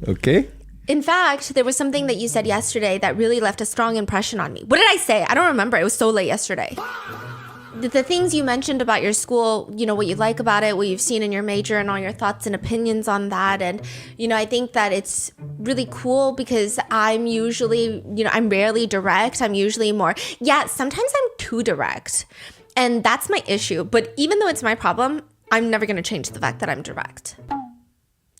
Okay. In fact, there was something that you said yesterday that really left a strong impression on me. What did I say? I don't remember. It was so late yesterday. The things you mentioned about your school, you know, what you like about it, what you've seen in your major and all your thoughts and opinions on that. And, you know, I think that it's really cool because I'm usually, you know, I'm rarely direct. I'm usually sometimes I'm too direct. And that's my issue. But even though it's my problem, I'm never going to change the fact that I'm direct.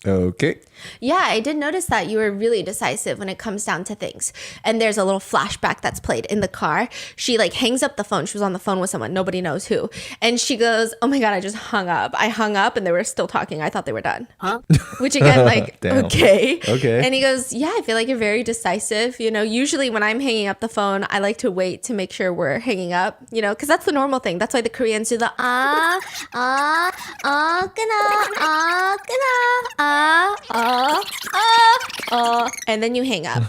Okay. Yeah, I did notice that you were really decisive when it comes down to things. And there's a little flashback that's played in the car. She like hangs up the phone. She was on the phone with someone. Nobody knows who. And she goes, oh my God, I just hung up. I hung up and they were still talking. I thought they were done. Huh? Which again, like, okay. And he goes, yeah, I feel like you're very decisive. You know, usually when I'm hanging up the phone, I like to wait to make sure we're hanging up, you know, because that's the normal thing. That's why the Koreans do the and then you hang up.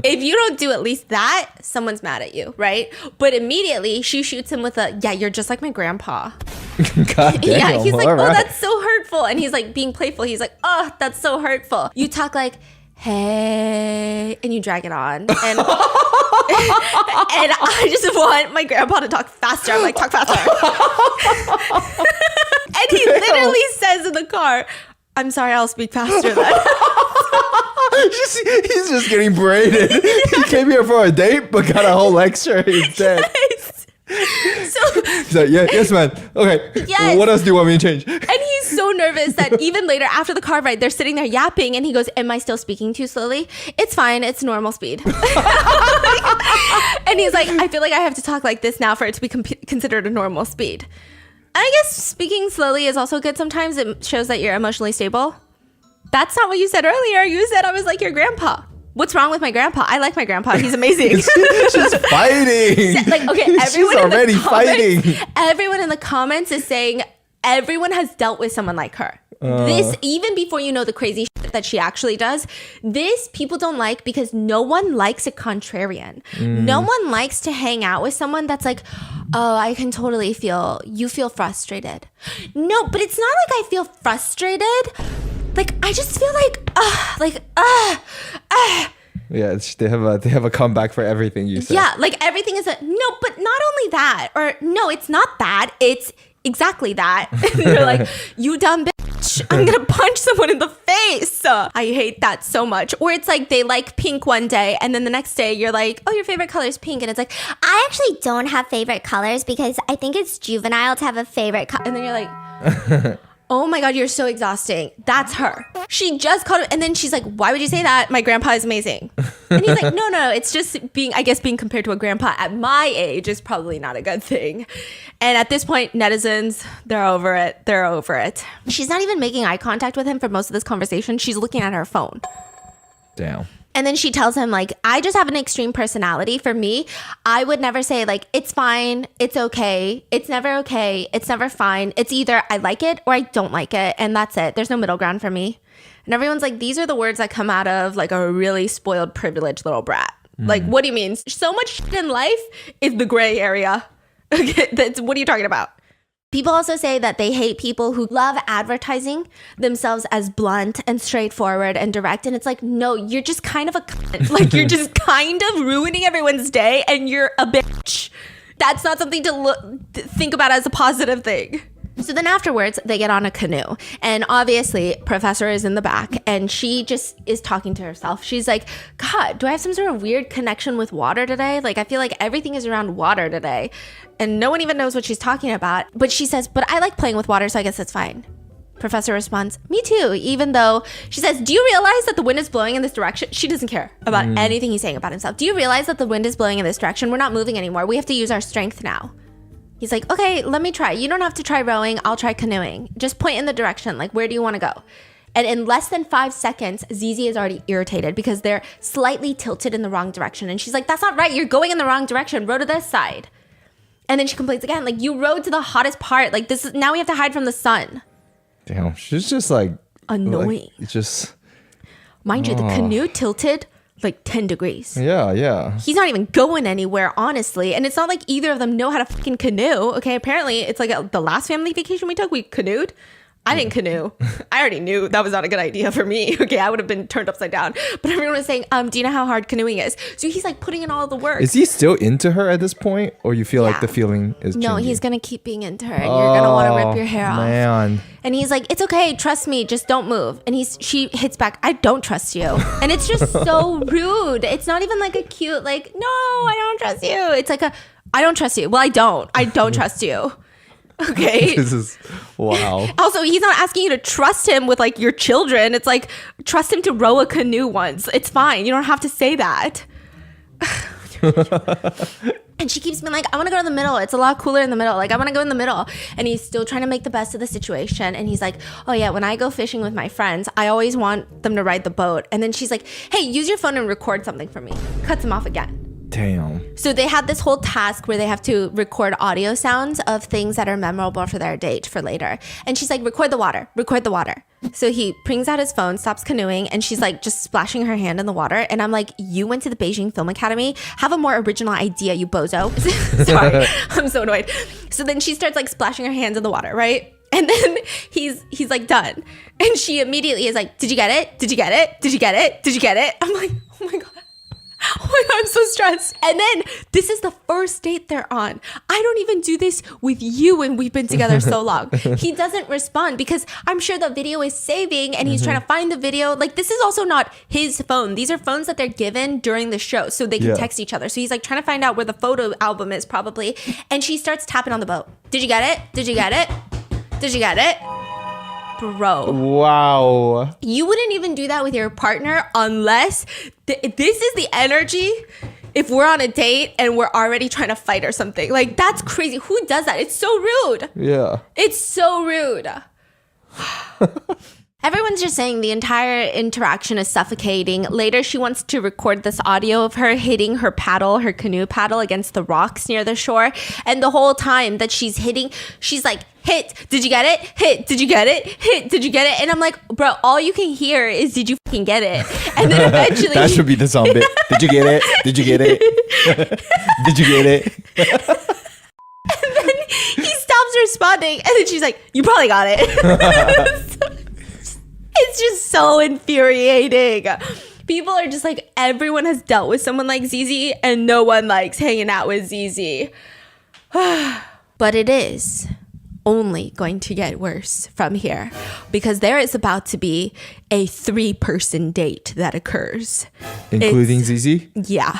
If you don't do at least that, someone's mad at you, right? But immediately she shoots him with you're just like my grandpa. God damn. Yeah, he's like, right. that's so hurtful. And he's like being playful. He's like, oh, that's so hurtful. You talk like, hey, and you drag it on. And and I just want my grandpa to talk faster. I'm like, talk faster. And he literally says in the car, I'm sorry, I'll speak faster then. He's just getting braided. He came here for a date, but got a whole lecture instead. Yes. So He's like, yes, man. Okay. Yes. What else do you want me to change? And he's so nervous that even later after the car ride, they're sitting there yapping and he goes, am I still speaking too slowly? It's fine. It's normal speed. And he's like, I feel like I have to talk like this now for it to be considered a normal speed. I guess speaking slowly is also good sometimes. It shows that you're emotionally stable. That's not what you said earlier. You said I was like your grandpa. What's wrong with my grandpa? I like my grandpa. He's amazing. She's fighting. Like, okay, everyone She's already fighting. Everyone in the comments is saying, everyone has dealt with someone like her. This, even before you know the crazy shit that she actually does, this people don't like because no one likes a contrarian. No one likes to hang out with someone that's like, oh, I can totally feel, you feel frustrated. No, but it's not like I feel frustrated. Like, I just feel Yeah, they have a comeback for everything you say. Yeah, like everything is no, but not only that, or no, it's not that, it's exactly that. And you're like, you dumb bitch, I'm gonna punch someone in the face. I hate that so much. Or it's like they like pink one day and then the next day you're like, oh, your favorite color is pink, and it's like, I actually don't have favorite colors because I think it's juvenile to have a favorite color. And then you're like, oh my God, you're so exhausting. That's her. She just called him. And then she's like, why would you say that? My grandpa is amazing. And he's like, no, it's just being compared to a grandpa at my age is probably not a good thing. And at this point, netizens, they're over it. She's not even making eye contact with him for most of this conversation. She's looking at her phone. Damn. And then she tells him, like, I just have an extreme personality. For me, I would never say, like, it's fine, it's okay, it's never fine. It's either I like it or I don't like it, and that's it. There's no middle ground for me. And everyone's like, these are the words that come out of, like, a really spoiled, privileged little brat. Like, what do you mean? So much shit in life is the gray area. Okay, what are you talking about? People also say that they hate people who love advertising themselves as blunt and straightforward and direct. And it's like, no, you're just kind of a cunt. Like, you're just kind of ruining everyone's day and you're a bitch. That's not something to think about as a positive thing. So then afterwards, they get on a canoe. And obviously, Professor is in the back and she just is talking to herself. She's like, God, do I have some sort of weird connection with water today? Like, I feel like everything is around water today. And no one even knows what she's talking about. But she says, but I like playing with water, so I guess it's fine. Professor responds, me too, even though she says, do you realize that the wind is blowing in this direction? She doesn't care about anything he's saying about himself. Do you realize that the wind is blowing in this direction? We're not moving anymore. We have to use our strength now. He's like, okay, let me try. You don't have to try rowing. I'll try canoeing. Just point in the direction. Like, where do you want to go? And in less than 5 seconds, Zizi is already irritated because they're slightly tilted in the wrong direction. And she's like, that's not right. You're going in the wrong direction. Row to this side. And then she complains again, like, you rode to the hottest part. Like, this is, now we have to hide from the sun. Damn, she's just like annoying. Like, just mind you, the canoe tilted like 10 degrees. Yeah. He's not even going anywhere, honestly. And it's not like either of them know how to fucking canoe. Okay, apparently it's like the last family vacation we took, we canoed. I didn't canoe. I already knew that was not a good idea for me. Okay, I would have been turned upside down. But everyone was saying, do you know how hard canoeing is? So he's like putting in all the work. Is he still into her at this point? Or you feel like the feeling is changing? No, he's going to keep being into her. And you're going to want to rip your hair off. Man. And he's like, it's okay. Trust me. Just don't move. And she hits back, I don't trust you. And it's just so rude. It's not even like a cute, like, no, I don't trust you. It's like I don't trust you. Well, I don't trust you. Okay. This is wow. Also, he's not asking you to trust him with like your children. It's like, trust him to row a canoe once. It's fine. You don't have to say that. And she keeps being like, I want to go to the middle. It's a lot cooler in the middle. Like, I want to go in the middle. And he's still trying to make the best of the situation. And he's like, oh yeah, when I go fishing with my friends, I always want them to ride the boat. And then she's like, hey, use your phone and record something for me. Cuts him off again. Damn. So they had this whole task where they have to record audio sounds of things that are memorable for their date for later. And she's like, record the water. So he brings out his phone, stops canoeing, and she's like just splashing her hand in the water. And I'm like, you went to the Beijing Film Academy? Have a more original idea, you bozo. Sorry, I'm so annoyed. So then she starts like splashing her hands in the water, right? And then he's like done. And she immediately is like, did you get it? Did you get it? Did you get it? Did you get it? I'm like, oh my God. Oh my God, I'm so stressed. And then this is the first date they're on. I don't even do this with you and we've been together so long. He doesn't respond because I'm sure the video is saving and he's trying to find the video. Like, this is also not his phone. These are phones that they're given during the show so they can text each other. So he's like trying to find out where the photo album is probably. And she starts tapping on the boat. Did you get it? Did you get it? Did you get it? Bro. Wow. You wouldn't even do that with your partner unless this is the energy if we're on a date and we're already trying to fight or something. Like, that's crazy. Who does that? It's so rude. Yeah. It's so rude. Everyone's just saying the entire interaction is suffocating. Later, she wants to record this audio of her hitting her paddle, her canoe paddle, against the rocks near the shore. And the whole time that she's hitting, she's like, hit, did you get it? Hit, did you get it? Hit, did you get it? And I'm like, bro, all you can hear is, did you fucking get it? And then eventually... That should be the song bit. Did you get it? Did you get it? Did you get it? And then he stops responding. And then she's like, you probably got it. It's just so infuriating. People are just like, everyone has dealt with someone like ZZ and no one likes hanging out with ZZ. But it is only going to get worse from here because there is about to be a 3-person date that occurs. Including ZZ? Yeah.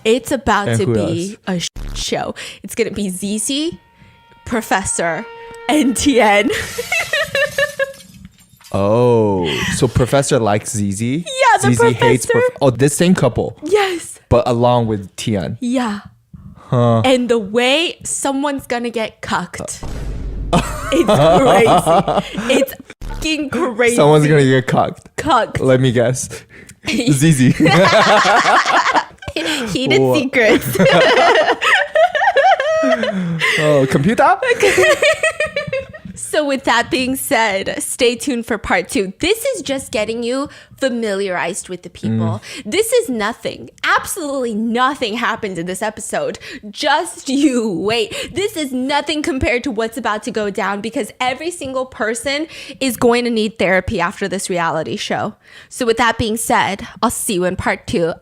It's about And to who be a show. It's going to be ZZ, Professor, and Tien. Oh, so Professor likes ZZ? Yeah, the ZZ hates professor. this same couple, Yes. but along with Tian. Yeah. Huh. And the way someone's gonna get cucked. It's crazy. It's fucking crazy. Someone's gonna get cucked. Let me guess. ZZ. Heated What? secrets. Oh, computer? So with that being said, stay tuned for part 2. This is just getting you familiarized with the people. This is nothing. Absolutely nothing happens in this episode. Just you wait. This is nothing compared to what's about to go down because every single person is going to need therapy after this reality show. So with that being said, I'll see you in part 2.